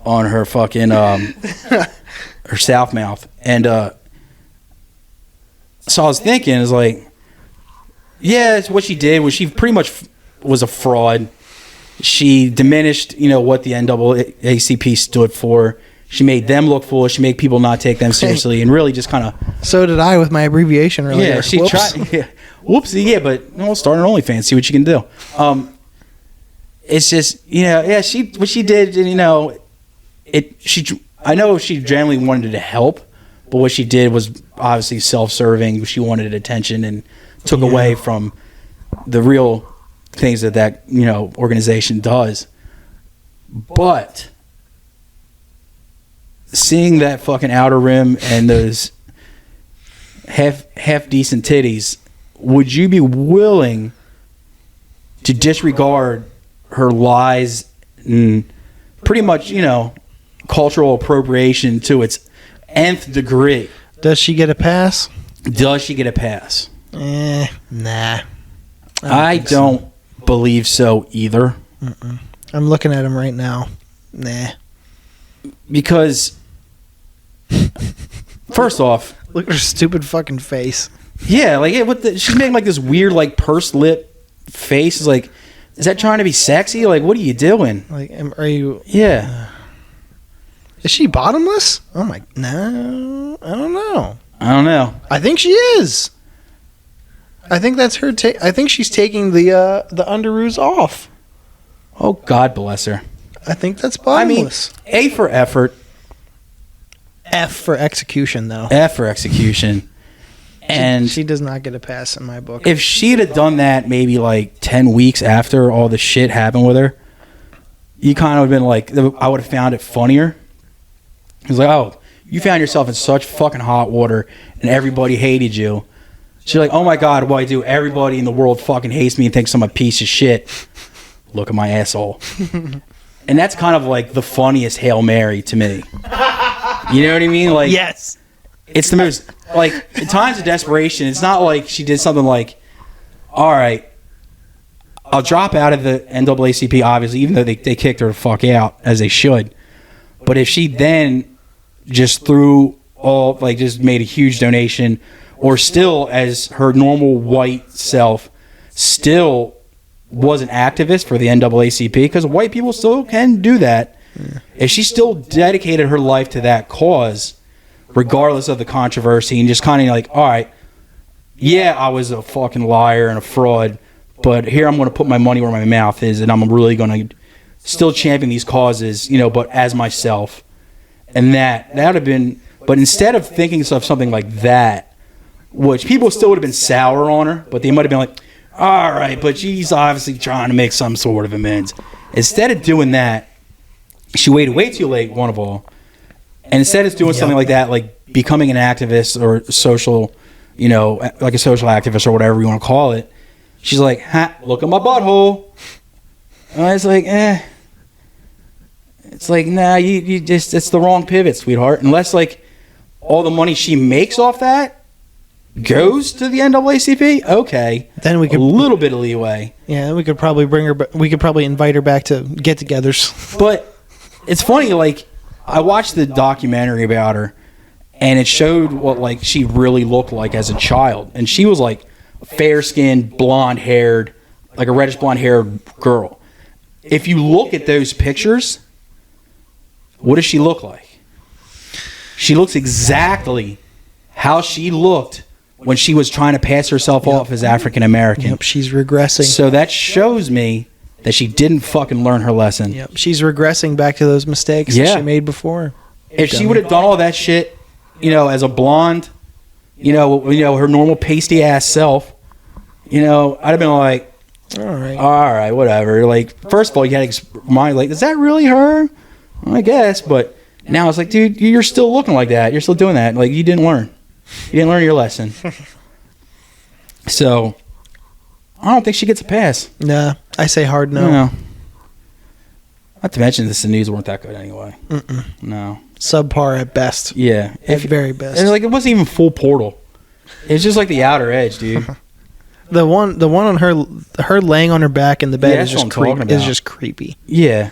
on her fucking her south mouth. And so I was thinking, it's it's what she did was she pretty much was a fraud. She diminished what the NAACP stood for. She made them look foolish. She made people not take them seriously, and really just kind of. So did I with my abbreviation earlier. Yeah, she tried. Yeah, whoopsie. Yeah, but start an OnlyFans. See what you can do. It's just what she did. I know she generally wanted to help, but what she did was obviously self-serving. She wanted attention and took away from the real things that organization does. But seeing that fucking outer rim and those half decent titties, would you be willing to disregard her lies and pretty much cultural appropriation to its nth degree? Does she get a pass? Nah. I don't believe so either. Mm-mm. I'm looking at him right now. Nah. Because first off, look at her stupid fucking face. Yeah, like she's making like this weird like pursed lip face. It's like, is that trying to be sexy? Like, what are you doing? Like, are you? Yeah. Is she bottomless? Oh my! No, I don't know. I think she is. I think that's her. I think she's taking the underoos off. Oh, God bless her. I think that's bottomless. I mean, A for effort. F for execution, though. F for execution. And she does not get a pass in my book. If she'd have done that maybe like 10 weeks after all the shit happened with her, you kind of would have been like, I would have found it funnier. It's like, oh, you found yourself in such fucking hot water and everybody hated you. She's like, oh my God, what I do? Everybody in the world fucking hates me and thinks I'm a piece of shit. Look at my asshole. And that's kind of like the funniest Hail Mary to me. You know what I mean? Like, yes. It's the most, like, in times of desperation, it's not like she did something like, all right, I'll drop out of the NAACP, obviously, even though they kicked her the fuck out, as they should. But if she then just just made a huge donation, or still, as her normal white self, still was an activist for the NAACP, because white people still can do that. Yeah. If she still dedicated her life to that cause, regardless of the controversy, and just kind of like, all right, yeah, I was a fucking liar and a fraud, but here I'm going to put my money where my mouth is, and I'm really going to still champion these causes, but as myself. And that would have been, but instead of thinking of something like that, which people still would have been sour on her, but they might have been like, all right, but she's obviously trying to make some sort of amends. Instead of doing that, she waited way too late, one of all. And instead of doing something like that, like becoming an activist or social, like a social activist or whatever you want to call it, she's like, look at my butthole. And I was like, It's like, nah, you just, it's the wrong pivot, sweetheart. Unless, like, all the money she makes off that goes to the NAACP, okay. Then we could a little bit of leeway. Yeah, we could probably we could probably invite her back to get-togethers. But it's funny, like, I watched the documentary about her, and it showed what, like, she really looked like as a child. And she was, like, fair-skinned, blonde-haired, like a reddish blonde-haired girl. If you look at those pictures, what does she look like? She looks exactly how she looked when she was trying to pass herself off as African American. Yep, she's regressing. So that shows me that she didn't fucking learn her lesson. Yep, she's regressing back to those mistakes that she made before. If she would have done all that shit, as a blonde, her normal pasty ass self, I'd have been like, all right, whatever. Like, first of all, you had to remind, like, is that really her? Well, I guess, but now it's like, dude, you're still looking like that. You're still doing that. Like, you didn't learn. You didn't learn your lesson. So, I don't think she gets a pass. Nah, I say hard no. Not to mention the news weren't that good anyway. Mm-mm. No. Subpar at best. Yeah. At very best. And like, it wasn't even full portal. It was just like the outer edge, dude. The one on her laying on her back in the bed is just creepy. Yeah.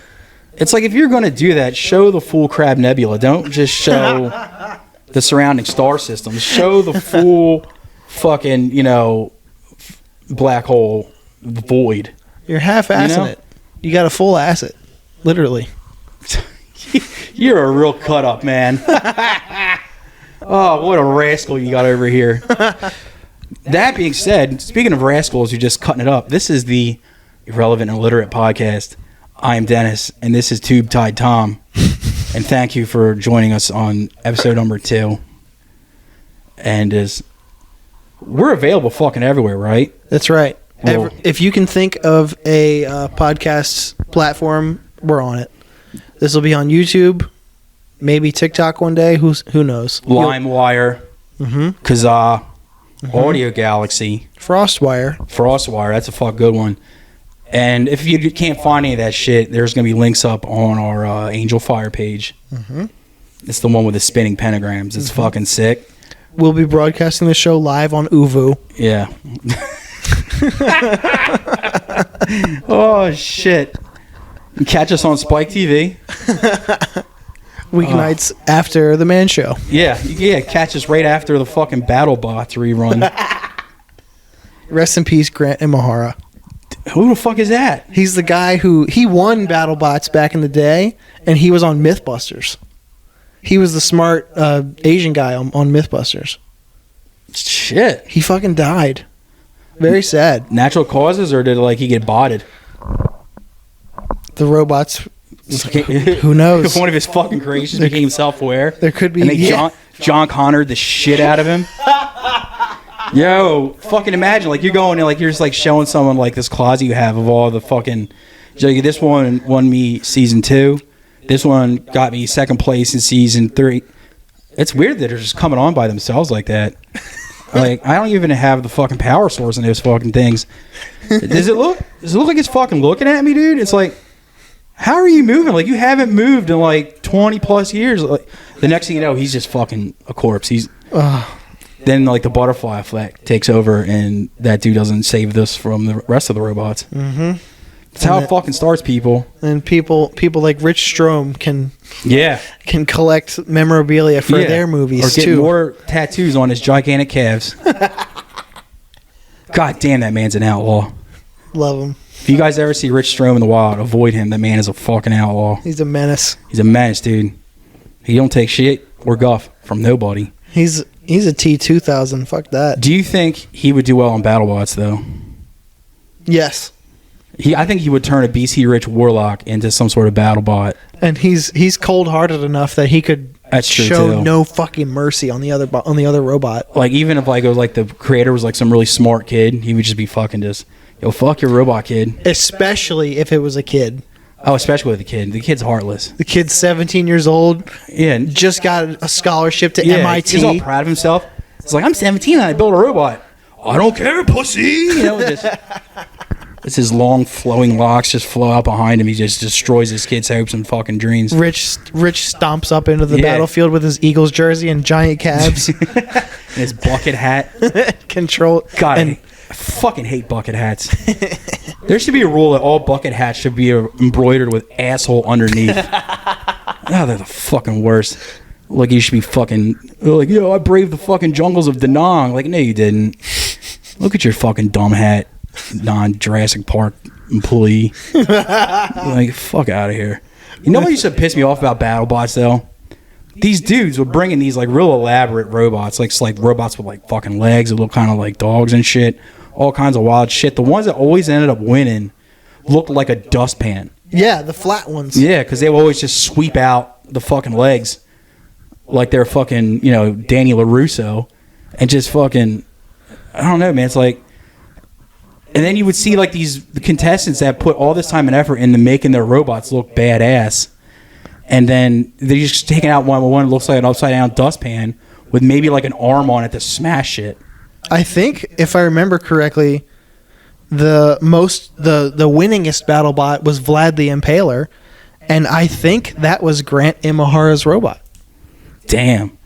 It's like, if you're going to do that, show the full Crab Nebula. Don't just show the surrounding star systems. Show the full fucking, black hole void. You're half-assing it. You got a full ass it. Literally. You're a real cut up, man. Oh, what a rascal you got over here. That being said, speaking of rascals, you're just cutting it up. This is the Irrelevant and Illiterate podcast. I am Dennis, and this is Tube Tied Tom. And thank you for joining us on episode number 2. And we're available fucking everywhere, right? That's right. Well, if you can think of a podcast platform, we're on it. This will be on YouTube, maybe TikTok one day. Who knows? LimeWire, Kazaa, Audio Galaxy, Frostwire. That's a fuck good one. And if you can't find any of that shit, there's going to be links up on our Angel Fire page. It's the one with the spinning pentagrams. It's fucking sick. We'll be broadcasting the show live on Uvu. Yeah. Oh, shit. You catch us on Spike TV. Weeknights after the Man Show. Yeah, catch us right after the fucking BattleBots rerun. Rest in peace, Grant Imahara. Who the fuck is that? He's the guy he won BattleBots back in the day, and he was on MythBusters. He was the smart Asian guy on MythBusters. Shit. He fucking died. Very sad. Natural causes, or did he get botted? The robots. Who knows? One of his fucking creations became self-aware. There could be. And they John Connored the shit out of him. Yo, fucking imagine, you're going and you're just showing someone this closet you have of all the fucking. This one won me season 2. This one got me second place in season 3. It's weird that they're just coming on by themselves like that. I don't even have the fucking power source in those fucking things. Does it look like it's fucking looking at me, dude? It's how are you moving? You haven't moved in 20 plus years. The next thing you know, he's just fucking a corpse. Then the butterfly effect takes over, and that dude doesn't save this from the rest of the robots. That's how it fucking starts, people. And people like Rich Strome can collect memorabilia for their movies or get more tattoos on his gigantic calves. God damn, that man's an outlaw. Love him. If you guys ever see Rich Strome in the wild, avoid him. That man is a fucking outlaw. He's a menace. He's a menace, dude. He don't take shit or guff from nobody. He's a T2000. Fuck that. Do you think he would do well on BattleBots, though? Yes. I think he would turn a BC Rich Warlock into some sort of BattleBot. And he's cold-hearted enough that he could show no fucking mercy on the other robot. Even if it was the creator was some really smart kid, he would just be fucking just, yo, fuck your robot, kid. Especially if it was a kid. Oh, especially with a kid. The kid's heartless. The kid's 17 years old. Yeah. Just got a scholarship to MIT. He's all proud of himself. He's I'm 17 and I built a robot. I don't care, pussy. It's his long flowing locks just flow out behind him. He just destroys his kids' hopes and fucking dreams. Rich stomps up into the battlefield with his Eagles jersey and giant calves. And his bucket hat. God, I fucking hate bucket hats. There should be a rule that all bucket hats should be embroidered with asshole underneath. Oh, they're the fucking worst. You should be fucking I braved the fucking jungles of Danang. No, you didn't. Look at your fucking dumb hat, non-Jurassic Park employee. Fuck out of here. You know what used to piss me off about BattleBots, though? These dudes would bring in these real elaborate robots, robots with fucking legs that look kind of like dogs and shit. All kinds of wild shit. The ones that always ended up winning looked like a dustpan. Yeah, the flat ones. Yeah, because they would always just sweep out the fucking legs like they're fucking, Danny LaRusso, and just fucking, I don't know, man. It's and then you would see the contestants that put all this time and effort into making their robots look badass, and then they're just taking out one that looks like an upside down dustpan with maybe an arm on it to smash it. I think, if I remember correctly, the winningest BattleBot was Vlad the Impaler, and I think that was Grant Imahara's robot. Damn.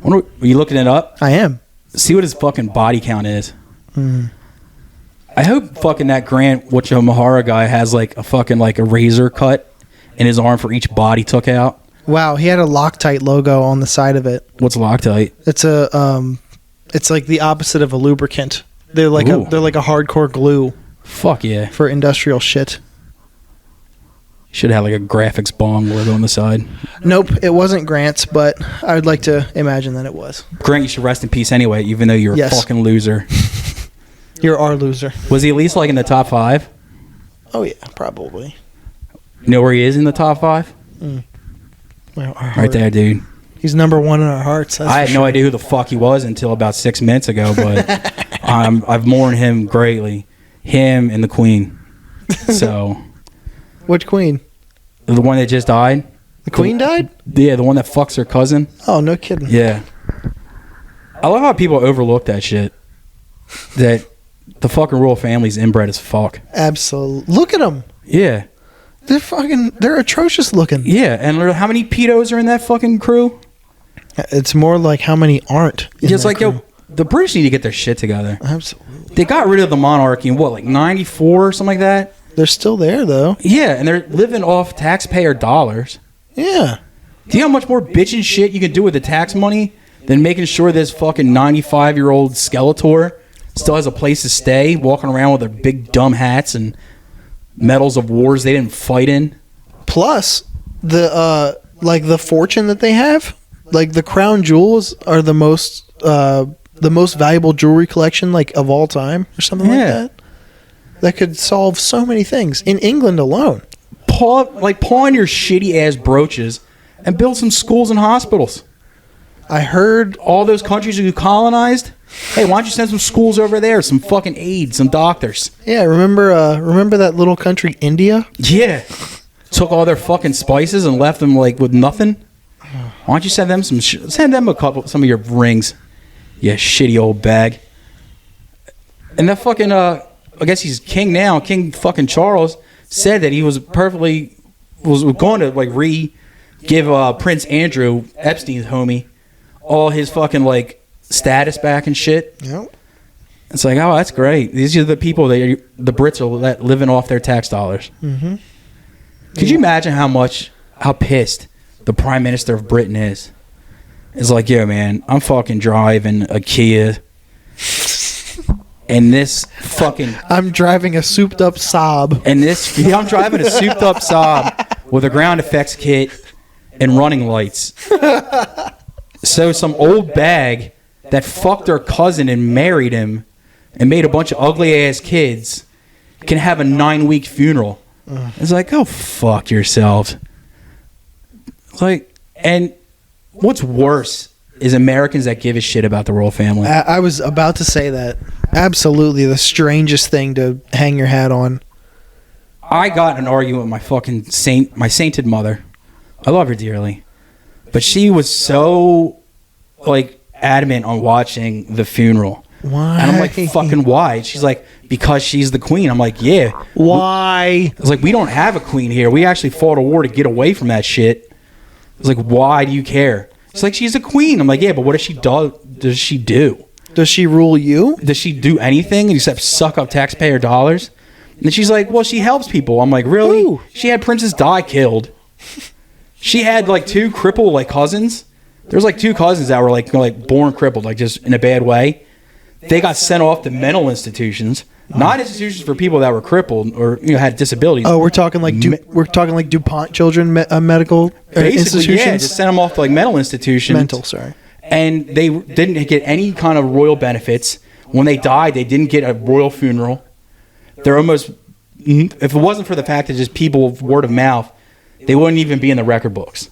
Are you looking it up? I am. See what his fucking body count is. I hope fucking that Grant Imahara guy has a fucking a razor cut in his arm for each body took out. Wow, he had a Loctite logo on the side of it. What's Loctite? It's it's the opposite of a lubricant. They're like a hardcore glue. Fuck yeah. For industrial shit. Should have like a graphics bong logo on the side. Nope, it wasn't Grant's, but I'd like to imagine that it was. Grant, you should rest in peace anyway, even though you're a fucking loser. You're our loser. Was he at least like in the top 5? Oh yeah, probably. You know where he is in the top 5? Well, right there, dude. He's number 1 in our hearts. I had no idea who the fuck he was until about 6 minutes ago, but I've mourned him greatly. Him and the Queen. So. Which Queen? The one that just died. The Queen died? Yeah, the one that fucks her cousin. Oh, no kidding. Yeah. I love how people overlook that shit. That the fucking royal family's inbred as fuck. Absolutely. Look at them. Yeah. They're atrocious looking. Yeah, and how many pedos are in that fucking crew? It's more like how many aren't. Just like, yo, the British need to get their shit together. Absolutely. They got rid of the monarchy in what, like 94 or something like that? They're still there, though. Yeah, and they're living off taxpayer dollars. Yeah. Do you know how much more bitching shit you can do with the tax money than making sure this fucking 95-year-old Skeletor still has a place to stay, walking around with their big dumb hats and medals of wars they didn't fight in? Plus, the fortune that they have, like the crown jewels are the most valuable jewelry collection like of all time or something like that. That could solve so many things in England alone. Pawn your shitty ass brooches and build some schools and hospitals. I heard all those countries you colonized. Hey, why don't you send some schools over there, some fucking aides, some doctors? Yeah, remember that little country, India? Yeah, took all their fucking spices and left them like with nothing. Why don't you send them some of your rings, you shitty old bag. And that fucking I guess he's king now. King fucking Charles said that he was going to like give Prince Andrew, Epstein's homie, all his fucking like status back and shit. Yep. It's like, oh, that's great. These are the people that the Brits are living off their tax dollars. Mm-hmm. Could you imagine how pissed the Prime Minister of Britain is? It's like, yo, man, I'm fucking driving a Kia. And this fucking... I'm driving a souped-up Saab. And I'm driving a souped-up Saab with a ground effects kit and running lights. So some old bag that fucked her cousin and married him and made a bunch of ugly-ass kids can have a 9-week funeral. It's like, oh, fuck yourselves. It's like... And what's worse is Americans that give a shit about the royal family. I was about to say that. Absolutely the strangest thing to hang your hat on. I got in an argument with my fucking my sainted mother. I love her dearly. But she was so like adamant on watching the funeral. Why? And I'm like, fucking why? She's like, because she's the queen. I'm like, yeah. Why? I was like, we don't have a queen here. We actually fought a war to get away from that shit. I was like, why do you care? It's like, she's a queen. I'm like, yeah, but what does she do? Does she rule you? Does she do anything except suck up taxpayer dollars? And she's like, well, she helps people. I'm like, really? Ooh. She had Princess Di killed. She had like 2 crippled like cousins. There's like 2 cousins that were like born crippled, like just in a bad way. They got sent off to mental institutions, not institutions for people that were crippled or had disabilities. Oh, we're talking like DuPont children medical institutions. Yeah, just sent them off to like mental institutions. Mental, sorry. And they didn't get any kind of royal benefits. When they died, they didn't get a royal funeral. They're almost, if it wasn't for the fact that just people word of mouth, they wouldn't even be in the record books.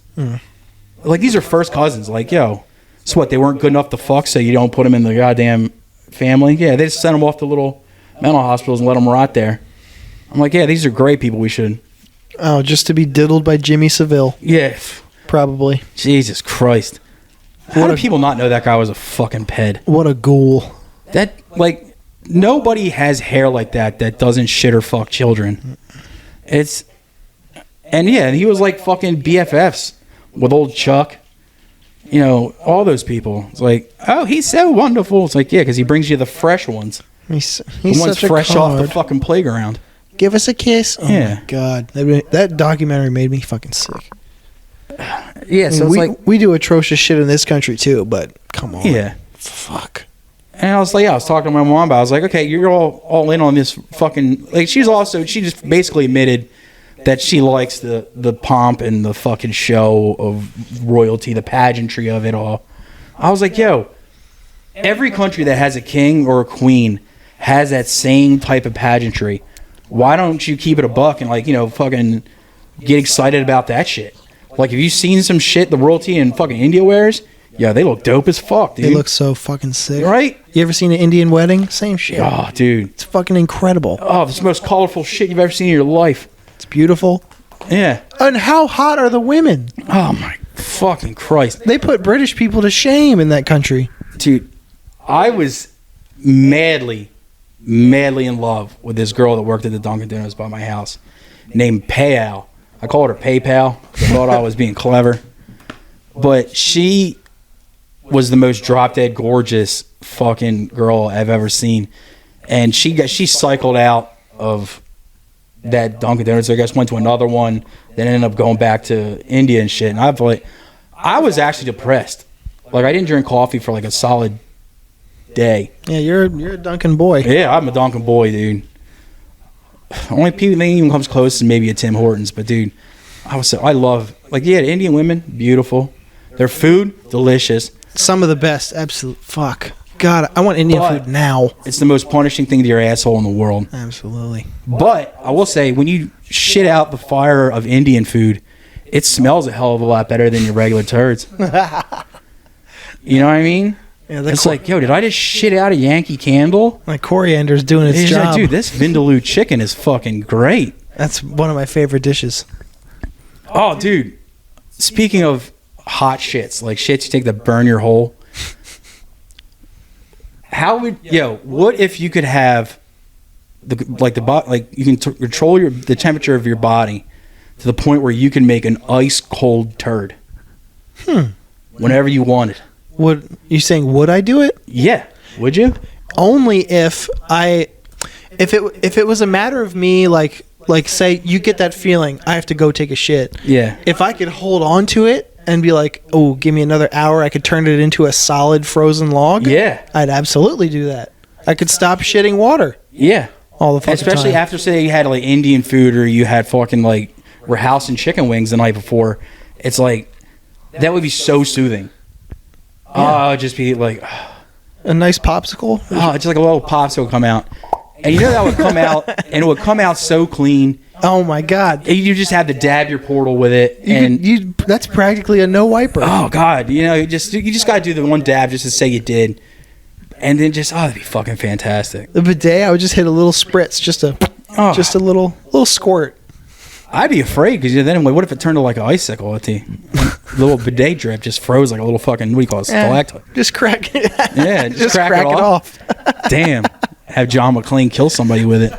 Like, these are first cousins. Like, yo, so what, they weren't good enough to fuck, so you don't put them in the goddamn family? Yeah, they just sent them off to little mental hospitals and let them rot there. I'm like, yeah, these are great people. We should. Oh, just to be diddled by Jimmy Savile. Yeah. Probably. Jesus Christ. How do people not know that guy was a fucking ped? What a ghoul. That, like, nobody has hair like that doesn't shit or fuck children. And yeah, he was like fucking BFFs with old Chuck. You know, all those people. It's like, oh, he's so wonderful. It's like, yeah, because he brings you the fresh ones. He's the ones fresh off the fucking playground. Give us a kiss. Oh yeah. My God. That documentary made me fucking sick. Yeah, so we do atrocious shit in this country too, but come on. Yeah. Fuck. And I was talking to my mom about it. I was like, okay, you're all in on this fucking, like, she just basically admitted that she likes the pomp and the fucking show of royalty, the pageantry of it all. I was like, yo, every country that has a king or a queen has that same type of pageantry. Why don't you keep it a buck and, like, you know, fucking get excited about that shit? Like, have you seen some shit the royalty in fucking India wears? Yeah, they look dope as fuck, dude. They look so fucking sick. Right? You ever seen an Indian wedding? Same shit. Oh, dude. It's fucking incredible. Oh, it's the most colorful shit you've ever seen in your life. It's beautiful. Yeah. And how hot are the women? Oh, my fucking Christ. They put British people to shame in that country. Dude, I was madly in love with this girl that worked at the Dunkin' Donuts by my house named Payal. I called her PayPal. I thought I was being clever. But she was the most drop-dead gorgeous fucking girl I've ever seen. And she cycled out of that Dunkin' Donuts. I guess went to another one, then ended up going back to India and shit. And I was actually depressed. Like, I didn't drink coffee for like a solid day. Yeah, you're a Dunkin' boy. Yeah, I'm a Dunkin' boy, dude. Only people that even comes close is maybe a Tim Hortons, but dude, I love, like, yeah, the Indian women, beautiful. Their food, delicious. Some of the best, absolute fuck. God, I want Indian food now. It's the most punishing thing to your asshole in the world. Absolutely. But I will say, when you shit out the fire of Indian food, it smells a hell of a lot better than your regular turds. You know what I mean? Yeah, it's like, yo, did I just shit out a Yankee Candle? Like, coriander's doing its job. Like, dude, this Vindaloo chicken is fucking great. That's one of my favorite dishes. Oh, dude. Speaking of hot shits, like shits you take to burn your hole. What if you could have you can control the temperature of your body to the point where you can make an ice cold turd whenever you want it? Would I do it? Yeah. Would you? Only if it was a matter of me, like say you get that feeling, I have to go take a shit. Yeah. If I could hold on to it and be like, oh, give me another hour, I could turn it into a solid frozen log. Yeah. I'd absolutely do that. I could stop shitting water. Yeah. All the fucking Especially time. after, say, you had like Indian food or you had fucking like house and chicken wings the night before. It's like, that would be so soothing. Yeah. It'd just be like a nice popsicle. It's just like a little popsicle come out. And you know that would come out, and it would come out so clean. Oh my god! You just have to dab your portal with it, that's practically a no wiper. Oh god! You know, you just got to do the one dab just to say you did, and then that'd be fucking fantastic. The bidet, I would just hit a little spritz, just a little squirt. I'd be afraid because then what if it turned to like an icicle? The little bidet drip just froze like a little fucking, what do you call it, stalactite? Just crack it. Yeah, just crack it off. Damn. Have John McClane kill somebody with it.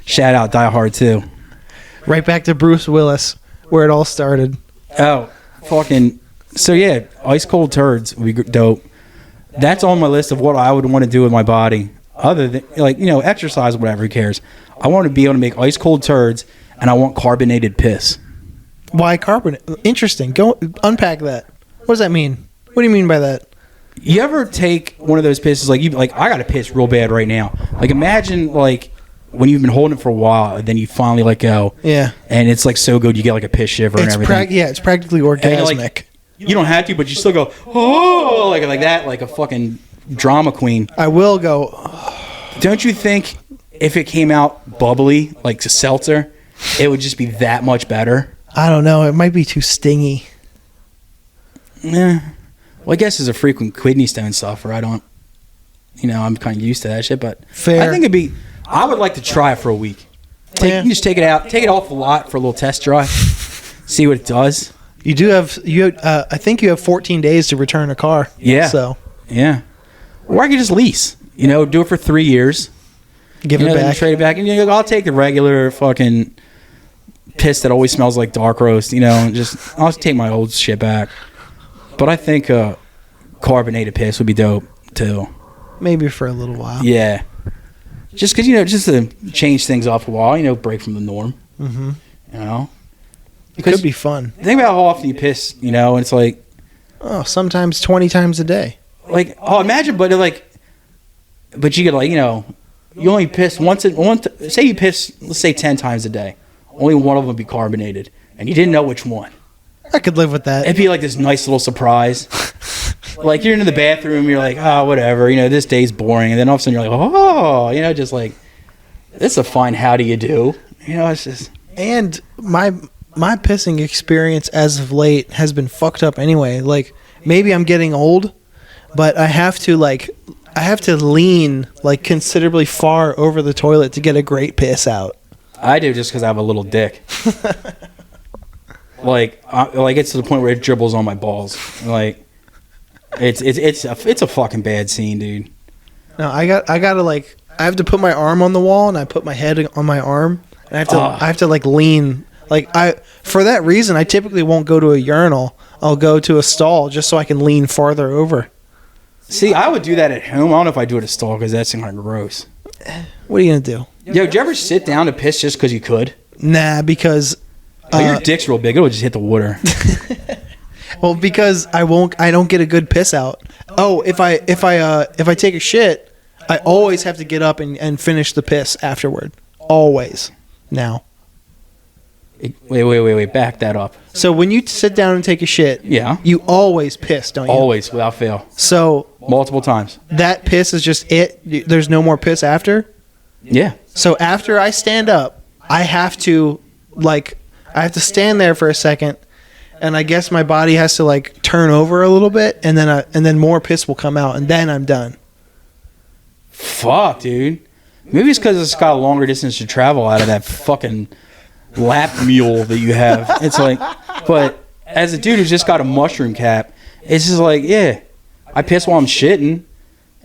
Shout out Die Hard 2. Right back to Bruce Willis, where it all started. Oh, fucking. So yeah, ice cold turds would be dope. That's on my list of what I would want to do with my body. Other than, like, you know, exercise, whatever, who cares. I want to be able to make ice cold turds, and I want carbonated piss. Why carbonate? Interesting. Go unpack that. What does that mean? What do you mean by that? You ever take one of those pisses, I got to piss real bad right now. Like, imagine, like, when you've been holding it for a while, and then you finally let go. Yeah. And it's, like, so good, you get, like, a piss shiver and everything. It's practically orgasmic. Like, you don't have to, but you still go, oh, like that, like a fucking drama queen. I will go. Don't you think if it came out bubbly, like a seltzer, it would just be that much better? I don't know. It might be too stingy. Yeah. Well, I guess as a frequent kidney stone sufferer, I'm kind of used to that shit, but fair. I think I would like to try it for a week. You can just take it out, take it off the lot for a little test drive, see what it does. You do have, I think you have 14 days to return a car. Yeah. So. Yeah. Or I could just lease, do it for 3 years. Give it back. Trade it back. And I'll take the regular fucking piss that always smells like dark roast, and I'll take my old shit back. But I think carbonated piss would be dope, too. Maybe for a little while. Yeah. Just because, just to change things off a while, break from the norm. Mm-hmm. It could be fun. Think about how often you piss, and it's like... Oh, sometimes 20 times a day. Like, imagine, but you could, you only piss say you piss, let's say 10 times a day. only one of them would be carbonated, and you didn't know which one. I could live with that. It'd be like this nice little surprise. Like you're in the bathroom, you're like, oh, whatever, this day's boring, and then all of a sudden you're like, oh, just like, this is a fine how do you do. It's just. And my pissing experience as of late has been fucked up anyway. Like maybe I'm getting old, but I have to lean like considerably far over the toilet to get a great piss out. I do just because I have a little dick. like it's to the point where it dribbles on my balls. Like it's a fucking bad scene, dude. No, I have to put my arm on the wall and I put my head on my arm and I have to like lean. Like for that reason, I typically won't go to a urinal. I'll go to a stall just so I can lean farther over. See, I would do that at home. I don't know if I do it at a stall because that's kind of gross. What are you gonna do? Yo, did you ever sit down to piss just because you could? Nah, because your dick's real big. It'll just hit the water. Well, because I don't get a good piss out. Oh, if I take a shit, I always have to get up and finish the piss afterward. Always. Now. Wait. Back that up. So when you sit down and take a shit, yeah, you always piss, don't you? Always, without fail. So multiple times. That piss is just it. There's no more piss after. Yeah. So after I stand up, I have to stand there for a second, and I guess my body has to like turn over a little bit, and then more piss will come out, and then I'm done. Fuck, dude. Maybe it's because it's got a longer distance to travel out of that fucking lap mule that you have. It's like, but as a dude who's just got a mushroom cap, it's just like, yeah, I piss while I'm shitting,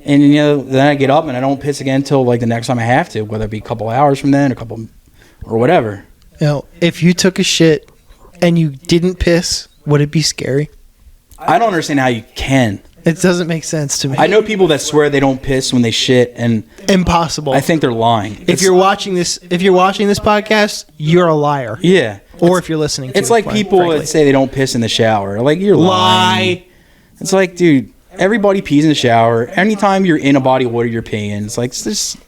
and then I get up and I don't piss again until like the next time I have to, whether it be a couple hours from then, or whatever. If you took a shit and you didn't piss, would it be scary? I don't understand how you can. It doesn't make sense to me. I know people that swear they don't piss when they shit, and impossible. I think they're lying. If you're watching this podcast, you're a liar. Yeah. Or if you're listening to it's like people that say they don't piss in the shower. Like, you're lying. It's like, dude, everybody pees in the shower. Anytime you're in a body of water, you're peeing. It's like, just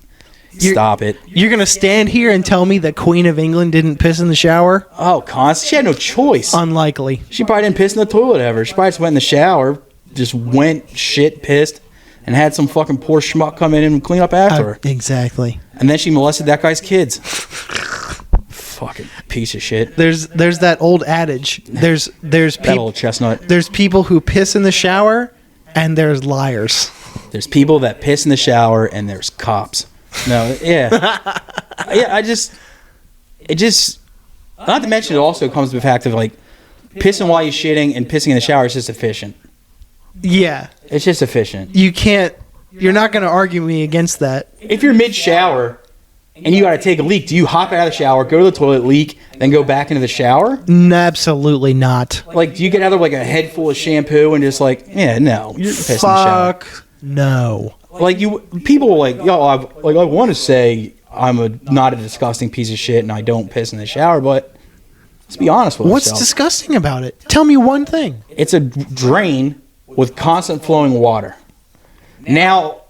stop it. You're going to stand here and tell me that Queen of England didn't piss in the shower? Oh, constantly. She had no choice. Unlikely. She probably didn't piss in the toilet ever. She probably just went in the shower, just went, shit, pissed, and had some fucking poor schmuck come in and clean up after her. Exactly. And then she molested that guy's kids. Fucking piece of shit. There's that old adage. There's that old chestnut. There's people who piss in the shower, and there's liars. There's people that piss in the shower, and there's cops. No, yeah. Yeah, it just, not to mention it also comes to the fact of like, pissing while you're shitting and pissing in the shower is just efficient. Yeah. It's just efficient. You're not going to argue me against that. If you're mid-shower and you got to take a leak, do you hop out of the shower, go to the toilet, leak, then go back into the shower? Absolutely not. Like, do you get out of like a head full of shampoo and just like, yeah, no, you're pissing in the shower. Fuck no. Like, people are like, yo, I want to say I'm not a disgusting piece of shit and I don't piss in the shower, but let's be honest with What's yourself. disgusting about it? Tell me one thing. It's a drain with constant flowing water. Now,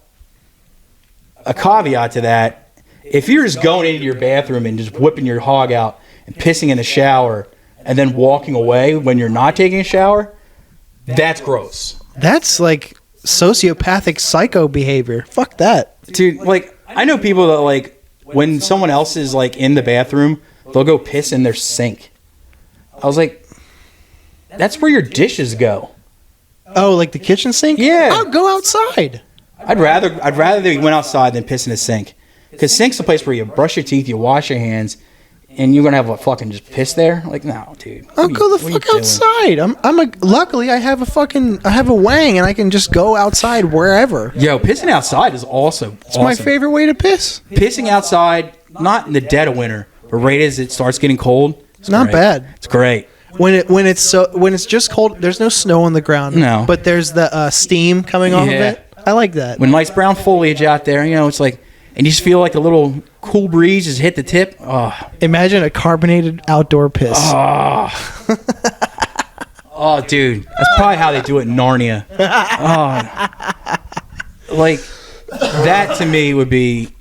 a caveat to that, if you're just going into your bathroom and just whipping your hog out and pissing in the shower and then walking away when you're not taking a shower, that's gross. That's like sociopathic psycho behavior. Fuck that. Dude, like, I know people that, like, when someone else is, like, in the bathroom, they'll go piss in their sink. I was like, that's where your dishes go. Oh, like the kitchen sink? Yeah. I'll go outside. I'd rather they went outside than piss in a sink. Because sink's the place where you brush your teeth, you wash your hands, and you're going to have a fucking just piss there? Like, no, dude. I'll go the fuck outside. Luckily I have a wang and I can just go outside wherever. Yo, pissing outside is awesome. It's my favorite way to piss. Pissing outside, not in the dead of winter, but right as it starts getting cold. It's not bad. It's great. When it's just cold, there's no snow on the ground. No. But there's the steam coming off of it. I like that. When nice brown foliage out there, it's like, and you just feel like a little cool breeze just hit the tip. Oh. Imagine a carbonated outdoor piss. Oh. Oh, dude. That's probably how they do it in Narnia. Oh. Like, that to me would be...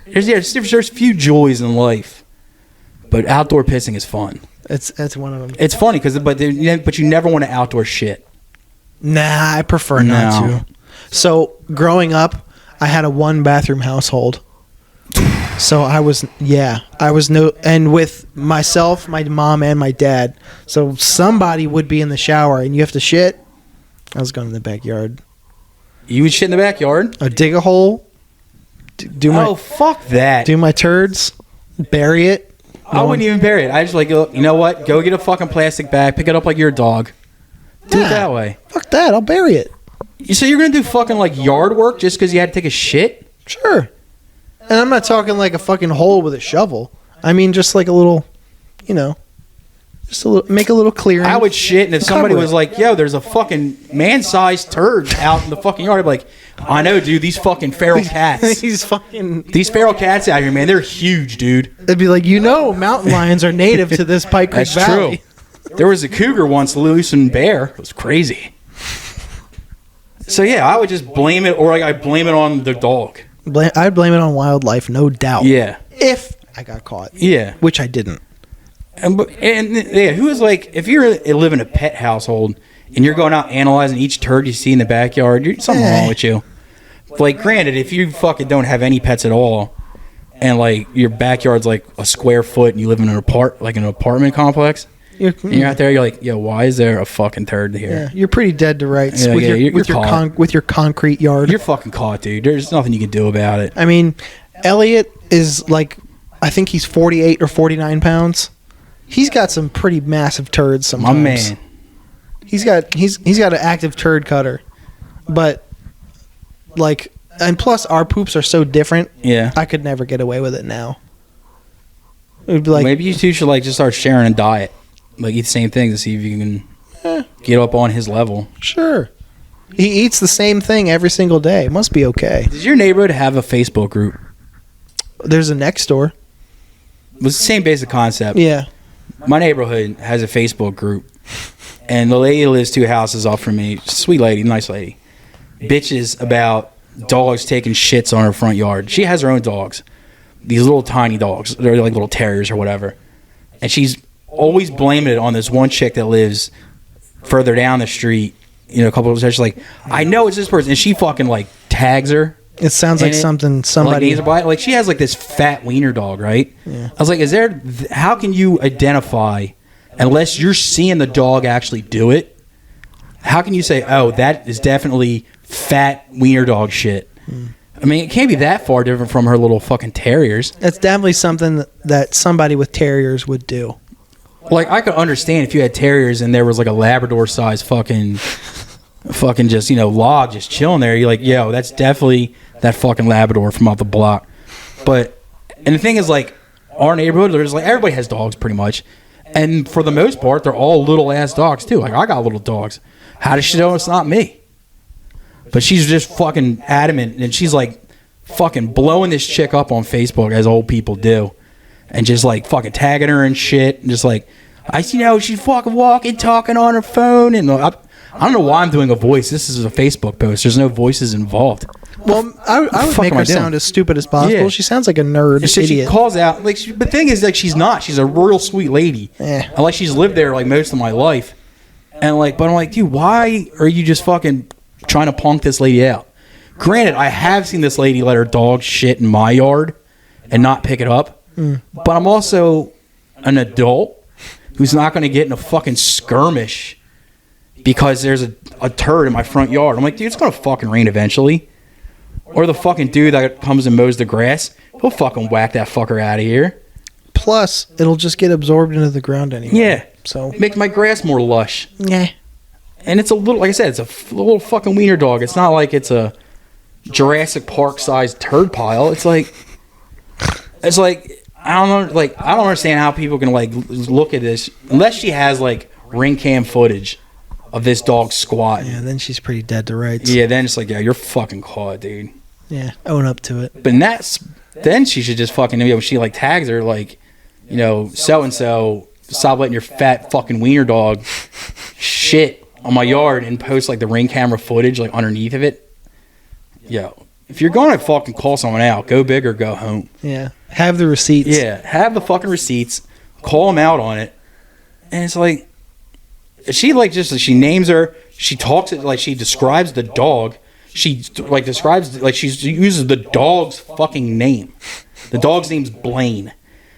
There's few joys in life. But outdoor pissing is fun. That's one of them. It's funny but you never want to outdoor shit. Nah, I prefer not to. So growing up, I had a 1-bathroom household. So I was and with myself, my mom, and my dad. So somebody would be in the shower, and you have to shit. I was going in the backyard. You would shit in the backyard? I'd dig a hole. Fuck that. Do my turds, bury it. I wouldn't even bury it. I just you know what? Go get a fucking plastic bag, pick it up like you're a dog. Do it that way. Fuck that. I'll bury it. So you're going to do fucking yard work just because you had to take a shit? Sure. And I'm not talking like a fucking hole with a shovel. I mean just like a little, just make a little clearing. I would shit, and if somebody was like, yo, there's a fucking man-sized turd out in the fucking yard, I'd be like, I know, dude, these fucking feral cats. These feral cats out here, man, they're huge, dude. They'd be like, mountain lions are native to this Pike Creek Valley. True. There was a cougar once loose in bear. It was crazy. So, yeah, I would just blame it, or I blame it on the dog. I'd blame it on wildlife, no doubt. Yeah. If I got caught. Yeah. Which I didn't. And who is if you live in a pet household and you're going out analyzing each turd you see in the backyard, something wrong with you. Granted, if you fucking don't have any pets at all, and your backyard's a square foot, and you live in an apartment complex, and you're out there, you're like, yo, why is there a fucking turd here? Yeah, you're pretty dead to rights with your concrete yard. You're fucking caught, dude. There's nothing you can do about it. I mean, Elliot is I think he's 48 or 49 pounds. He's got some pretty massive turds sometimes. My man. He's got an active turd cutter. But and plus our poops are so different. Yeah. I could never get away with it now. It would be maybe you two should just start sharing a diet. Eat the same thing to see if you can get up on his level. Sure. He eats the same thing every single day. Must be okay. Does your neighborhood have a Facebook group? There's a next door. It's the same basic concept. Yeah. My neighborhood has a Facebook group, and the lady lives 2 houses off from me. Sweet lady, nice lady. Bitches about dogs taking shits on her front yard. She has her own dogs. These little tiny dogs. They're like little terriers or whatever. And she's always blaming it on this one chick that lives further down the street. A couple of she's like, I know it's this person. And she fucking tags her. It sounds like somebody. She has this fat wiener dog, right? Yeah. I was like, how can you identify, unless you're seeing the dog actually do it, how can you say, oh, that is definitely fat wiener dog shit? I mean, it can't be that far different from her little fucking terriers. That's definitely something that somebody with terriers would do. I could understand if you had terriers and there was a Labrador-sized fucking just, log just chilling there. You're like, yo, that's definitely that fucking Labrador from off the block. And the thing is, our neighborhood, there's everybody has dogs pretty much. And for the most part, they're all little ass dogs too. I got little dogs. How does she know it's not me? But she's just fucking adamant, and she's fucking blowing this chick up on Facebook as old people do. And just fucking tagging her and shit. And just she's fucking walking, talking on her phone. And I don't know why I'm doing a voice. This is a Facebook post. There's no voices involved. Well, I would make her sound as stupid as possible. Yeah. She sounds like a nerd idiot. She calls out. The thing is, she's not. She's a real sweet lady. Yeah. And she's lived there most of my life. And but I'm like, dude, why are you just fucking trying to punk this lady out? Granted, I have seen this lady let her dog shit in my yard and not pick it up. But I'm also an adult who's not going to get in a fucking skirmish because there's a turd in my front yard. I'm like, dude, it's going to fucking rain eventually. Or the fucking dude that comes and mows the grass, he'll fucking whack that fucker out of here. Plus, it'll just get absorbed into the ground anyway. Yeah. So it makes my grass more lush. Yeah. And it's a little, like I said, it's a little fucking wiener dog. It's not like it's a Jurassic Park-sized turd pile. It's I don't know, I don't understand how people can look at this unless she has ring cam footage of this dog squat. Yeah, then she's pretty dead to rights. Yeah, then it's yeah, you're fucking caught, dude. Yeah, own up to it. But then she should just fucking, when she tags her so and so, stop letting your fat fucking wiener dog shit on my yard and post the ring camera footage underneath of it. Yo, if you're going to fucking call someone out, go big or go home. Yeah. Have the receipts. Yeah, have the fucking receipts. call him out on it, and it's like, she like just she names her, she talks it like she describes the dog, she like describes like she uses the dog's fucking name. The dog's name's Blaine.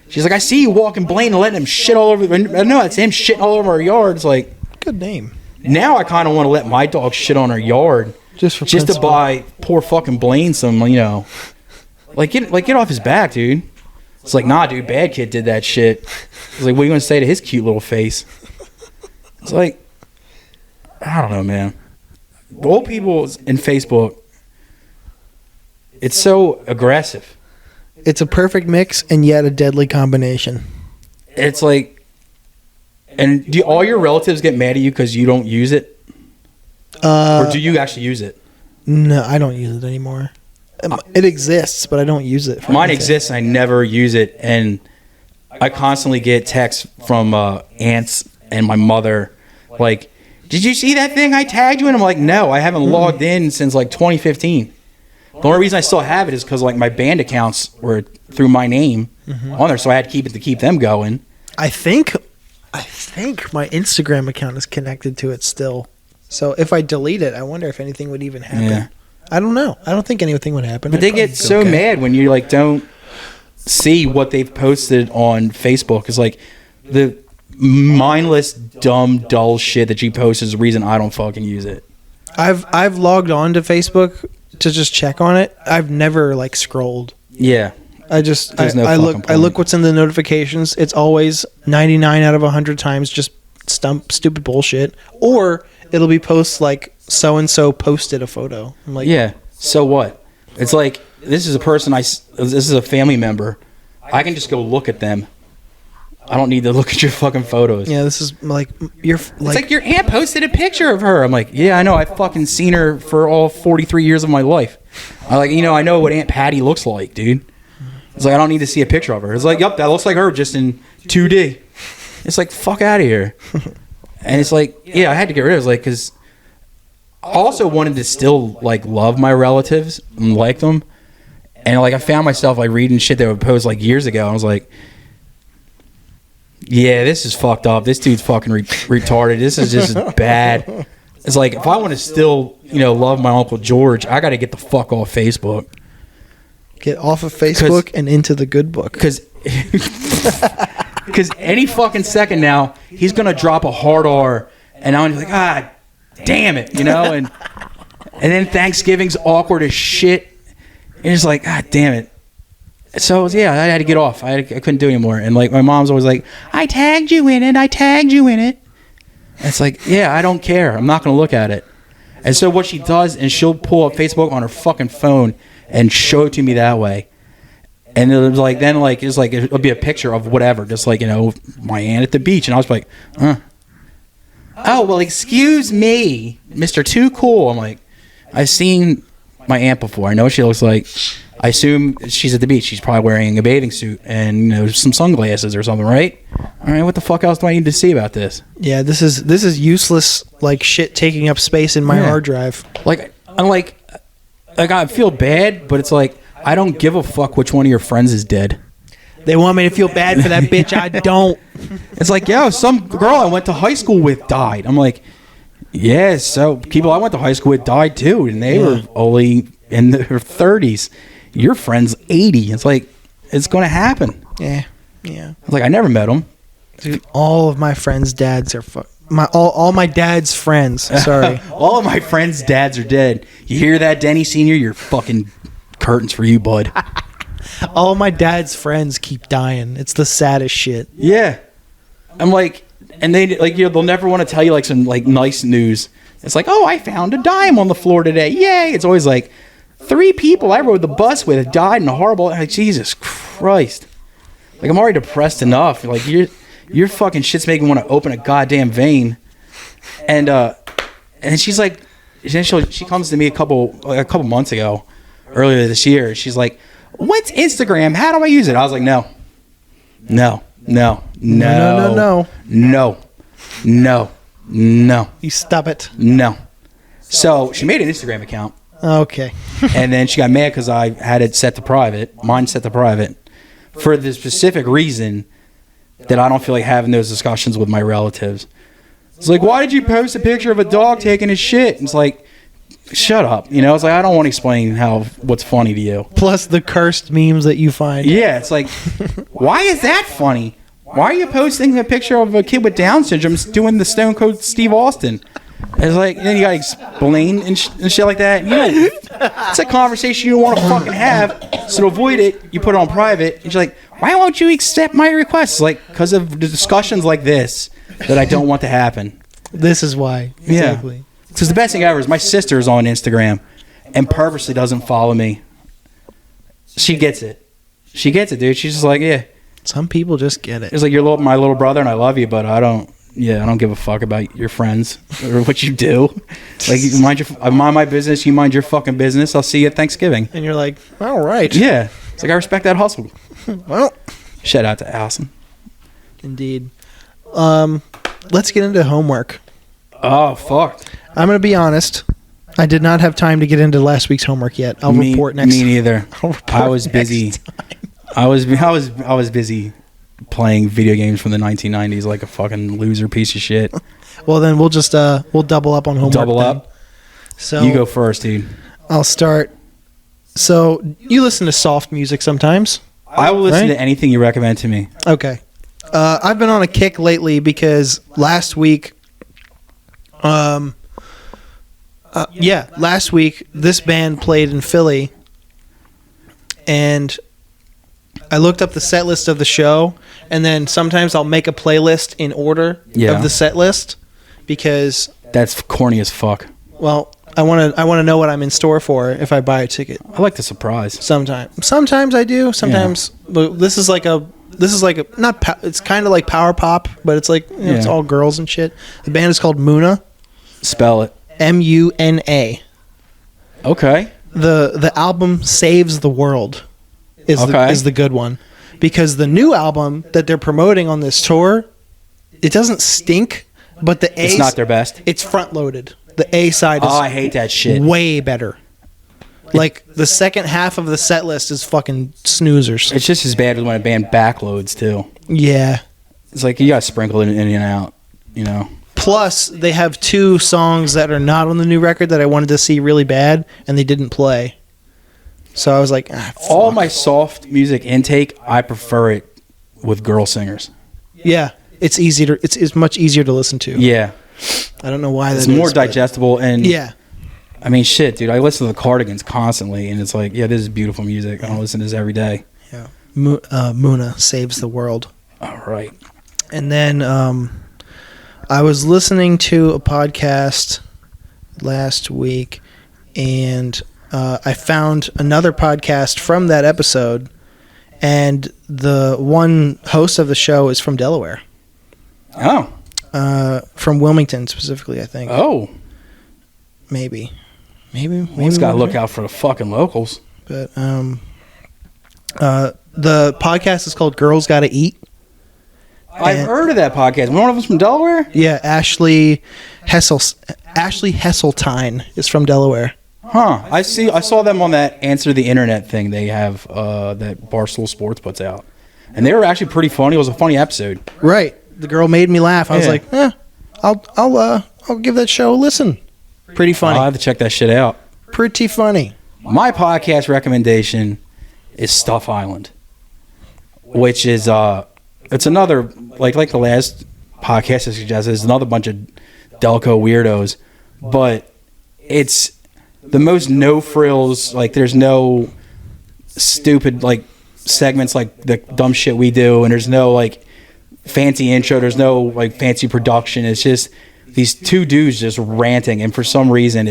She's like, I see you walking Blaine and letting him shit all over. I know it's him shitting all over our yard. It's like, good name. Now I kind of want to let my dog shit on our yard just to buy poor fucking Blaine some, like get off his back, dude. It's like, nah, dude, bad kid did that shit. It's like, what are you gonna say to his cute little face? It's like, I don't know, man. Old people in Facebook, it's so aggressive. It's a perfect mix and yet a deadly combination. It's like, and do all your relatives get mad at you because you don't use it? Or do you actually use it? No, I don't use it anymore. It exists, but I don't use it. Mine exists, and I never use it. And I constantly get texts from aunts and my mother, like, did you see that thing I tagged you in? I'm like, no, I haven't logged in since like 2015. The only reason I still have it is because like my band accounts were through my name on there, so I had to keep them going. I think my Instagram account is connected to it still. So if I delete it, I wonder if anything would even happen. Yeah. I don't know. I don't think anything would happen. But they get so mad when you like don't see what they've posted on Facebook. It's like the mindless, dumb, dull shit that you post is the reason I don't fucking use it. I've logged on to Facebook to just check on it. I've never like scrolled. Yeah. I look what's in the notifications. It's always 99 out of 100 times just stupid bullshit, or it'll be posts like so and so posted a photo. I'm like, yeah, so what? It's like, this is a person this is a family member. I can just go look at them. I don't need to look at your fucking photos. Yeah, this is like it's like your aunt posted a picture of her. I'm like, yeah, I know. I've fucking seen her for all 43 years of my life. I know what Aunt Patty looks like, dude. It's like, I don't need to see a picture of her. It's like, yep, that looks like her just in 2D. It's like, fuck out of here. And it's like, yeah, I had to get rid of it. It's like, because I also wanted to still like love my relatives and like them. And like, I found myself like reading shit that would post like years ago. I was like, yeah, this is fucked up. This dude's fucking retarded. This is just bad. It's like, if I want to still, love my Uncle George, I got to get the fuck off Facebook. Get off of Facebook and into the good book. Because any fucking second now, he's going to drop a hard R, and I'm like, damn it, and then Thanksgiving's awkward as shit. And it's like, damn it. So, yeah, I had to get off. I couldn't do it anymore. And, like, my mom's always like, I tagged you in it. And it's like, yeah, I don't care. I'm not going to look at it. And so what she does, and she'll pull up Facebook on her fucking phone and show it to me that way. And it was like, then, like, it's like, it'll be a picture of whatever, just like, my aunt at the beach. And I was like, oh, well, excuse me, Mr. Too Cool. I'm like, I've seen my aunt before. I know what she looks like. I assume she's at the beach. She's probably wearing a bathing suit and some sunglasses or something, right? All right, what the fuck else do I need to see about this? Yeah, this is useless, like shit taking up space in my hard drive. Like I feel bad, but it's like, I don't give a fuck which one of your friends is dead. They want me to feel bad for that bitch. I don't. It's like, yo, some girl I went to high school with died. I'm like, yeah, so people I went to high school with died too, and they were only in their 30s. Your friend's 80. It's like, it's going to happen. Yeah. It's like, I never met them. Dude, all of my friends' dads are all my dad's friends. Sorry. All of my friends' dads are dead. You hear that, Denny Sr.? You're fucking curtains for you, bud. All my dad's friends keep dying. It's the saddest shit. Yeah. I'm like, and they like, they'll never want to tell you like some like nice news. It's like, oh, I found a dime on the floor today. Yay. It's always like, 3 people I rode the bus with died in a horrible, like, Jesus Christ. Like, I'm already depressed enough. Like, your fucking shit's making me want to open a goddamn vein. And she's like, she comes to me a couple months ago, earlier this year. She's like, what's Instagram? How do I use it? I was like, no. You stop it. No. So she made an Instagram account. Okay. And then she got mad because I had it set to private. Mine set to private. For the specific reason that I don't feel like having those discussions with my relatives. It's like, why did you post a picture of a dog taking his shit? It's like, shut up. You know, it's like, I don't want to explain what's funny to you. Plus the cursed memes that you find. Yeah, it's like, why is that funny? Why are you posting a picture of a kid with Down syndrome doing the Stone Cold Steve Austin? It's like, then you gotta explain and shit like that. You know, it's a conversation you don't want to fucking have. So to avoid it, you put it on private. And you're like, why won't you accept my requests? Like, because of the discussions like this that I don't want to happen. This is why. Exactly. Yeah. Because the best thing ever is my sister is on Instagram and purposely doesn't follow me. She gets it. She gets it, dude. She's just like, yeah. Some people just get it. It's like, you're my little brother and I love you, but I don't give a fuck about your friends or what you do. Like, I mind my business, you mind your fucking business. I'll see you at Thanksgiving. And you're like, all right. Yeah. It's like, I respect that hustle. Well, shout out to Allison. Indeed. Let's get into homework. Oh, fuck. I'm going to be honest. I did not have time to get into last week's homework yet. I'll report next time. Me neither. I was busy. I was busy playing video games from the 1990s like a fucking loser piece of shit. Well, then we'll just we'll double up on homework. Double up. Then. So you go first, dude. I'll start. So you listen to soft music sometimes? I will listen to anything you recommend to me. Okay. I've been on a kick lately because last week, this band played in Philly, and I looked up the set list of the show, and then sometimes I'll make a playlist in order of the set list because that's corny as fuck. Well, I want to know what I'm in store for if I buy a ticket. I like the surprise. Sometimes I do. Sometimes, but this is like a it's kind of like power pop, but it's like it's all girls and shit. The band is called Muna. Spell it. Muna. Okay. The album Saves the World is the good one, because the new album that they're promoting on this tour, it doesn't stink, but it's not their best. It's front loaded. The A side is I hate that shit. Way better. Like the second half of the set list is fucking snoozers. It's just as bad as when a band backloads too. Yeah. It's like you gotta sprinkle it in and out, you know. Plus, they have 2 songs that are not on the new record that I wanted to see really bad, and they didn't play. So I was like, all my soft music intake, I prefer it with girl singers. Yeah, it's much easier to listen to. Yeah. I don't know why it's more digestible, and yeah. I mean, shit, dude. I listen to the Cardigans constantly, and it's like, yeah, this is beautiful music. I don't listen to this every day. Yeah. Muna Saves the World. All right. And then I was listening to a podcast last week, and I found another podcast from that episode, and the one host of the show is from Delaware. Oh. From Wilmington specifically, I think. Oh. Maybe. He's got to look out for the fucking locals. But the podcast is called Girls Gotta Eat. I've heard of that podcast. One of them's from Delaware? Yeah, Ashley Hesseltine is from Delaware. Huh. I saw them on that Answer the Internet thing they have that Barstool Sports puts out. And they were actually pretty funny. It was a funny episode. Right. The girl made me laugh. I was like, I'll give that show a listen. Pretty funny. I'll have to check that shit out. Pretty funny. My podcast recommendation is Stuff Island, which is it's another like the last podcast I suggested. It's another bunch of Delco weirdos, but it's the most no frills. Like there's no stupid like segments like the dumb shit we do, and there's no like fancy intro. There's no like fancy production. It's just these 2 dudes just ranting, and for some reason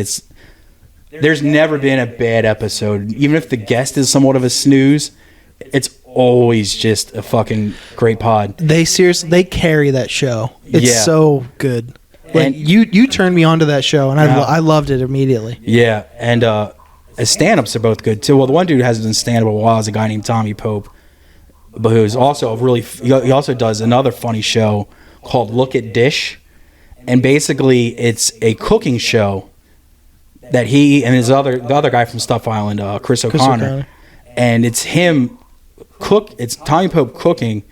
there's never been a bad episode. Even if the guest is somewhat of a snooze, it's always just a fucking great pod. They carry that show. It's so good. Like, and you turned me onto that show, and I loved it immediately. Yeah, and as stand-ups are both good too. Well, the one dude who hasn't been stand-up a while is a guy named Tommy Pope, but who's also he also does another funny show called Look at Dish, and basically it's a cooking show that he and the other guy from Stuff Island, Chris O'Connor, and it's him it's Tommy Pope cooking,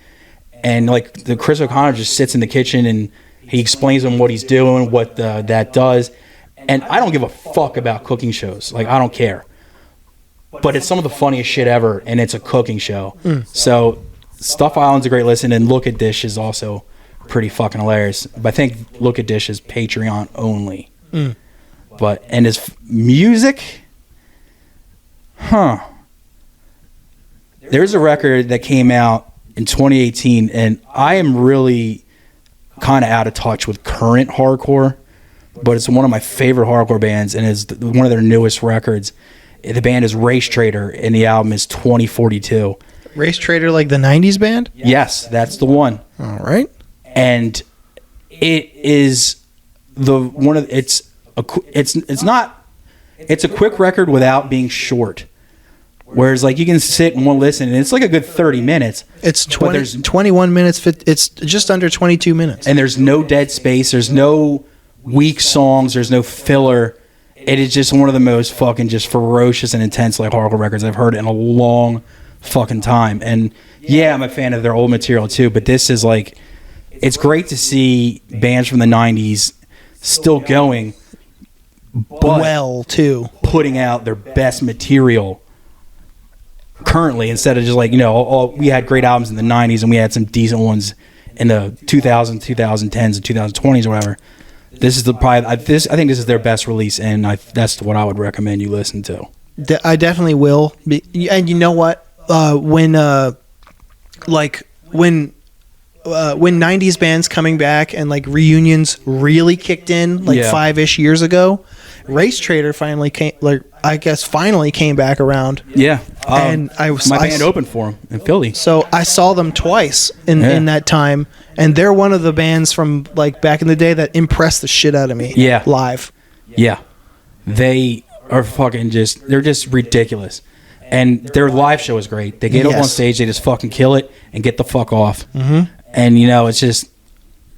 and like the Chris O'Connor just sits in the kitchen and he explains to him what he's doing, what that does. And I don't give a fuck about cooking shows. Like, I don't care. But it's some of the funniest shit ever, and it's a cooking show. So Stuff Island's a great listen, and Look at Dish is also pretty fucking hilarious. But I think Look at Dish is Patreon only. But, and his music, there's a record that came out in 2018, and I am really kind of out of touch with current hardcore, but it's one of my favorite hardcore bands, and is one of their newest records. The band is Racetraitor, and the album is 2042. Racetraitor, like the 90s band? Yes, that's the one. All right. And it is it's a quick record without being short. Whereas, like, you can sit and one listen, and it's like a good 30 minutes. It's 21 minutes. It's just under 22 minutes. And there's no dead space. There's no weak songs. There's no filler. It is just one of the most fucking just ferocious and intense, like, hardcore records I've heard in a long fucking time. And, yeah, I'm a fan of their old material, too. But this is, like, it's great to see bands from the 90s still going, but well, too. Putting out their best material currently, instead of just like, we had great albums in the 90s and we had some decent ones in the 2000s, 2010s, and 2020s or whatever. This is I think this is their best release, and that's what I would recommend you listen to. I definitely will. And you know what? When 90s bands coming back and like reunions really kicked in, like 5-ish years ago, Racetraitor finally came back around. Yeah. And my band opened for them in Philly. So I saw them twice in that time, and they're one of the bands from like back in the day that impressed the shit out of me. Yeah. Live. Yeah. They are fucking they're just ridiculous. And their live show is great. They get up on stage, they just fucking kill it and get the fuck off. Mm-hmm. And it's just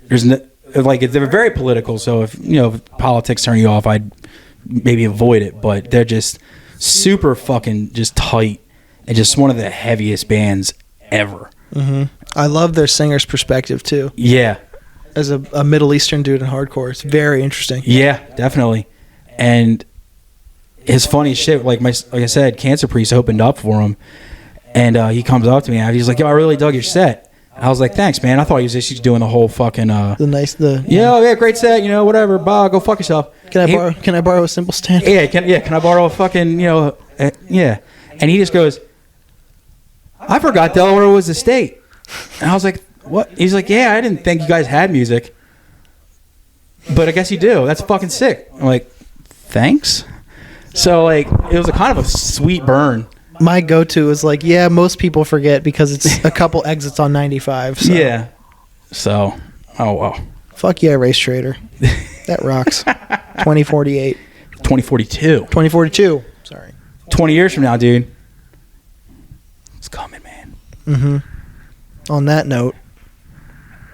they're very political. So if politics turn you off, I'd maybe avoid it. But they're just super fucking just tight and just one of the heaviest bands ever. Mm-hmm. I love their singer's perspective too. Yeah, as a Middle Eastern dude in hardcore, it's very interesting. Yeah, definitely. And his funny shit, like I said, Cancer Priest opened up for him, and he comes up to me and he's like, "Yo, I really dug your set." I was like, "Thanks, man. I thought he was just doing the whole fucking great set, whatever. Bah, go fuck yourself." Can I borrow a cymbal stand? Yeah, can I borrow a fucking yeah? And he just goes, "I forgot Delaware was a state." And I was like, "What?" He's like, "Yeah, I didn't think you guys had music, but I guess you do. That's fucking sick." I'm like, "Thanks." So like, it was a kind of a sweet burn. My go-to is like, yeah, most people forget because it's a couple exits on 95. So. Yeah. So, oh well. Fuck yeah, Racetraitor. That rocks. 2048. 2042. 2042. Sorry. 20 years from now, dude. It's coming, man. Mm-hmm. On that note,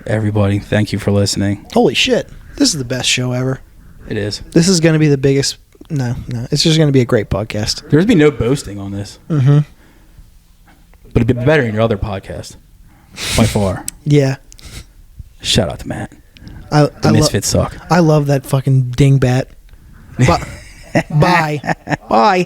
everybody, thank you for listening. Holy shit. This is the best show ever. It is. This is going to be the biggest... No. It's just going to be a great podcast. There's been no boasting on this. Mm-hmm. But it'd be better in your other podcast. By far. Yeah. Shout out to Matt. The Misfits suck. I love that fucking dingbat. Bye. Bye.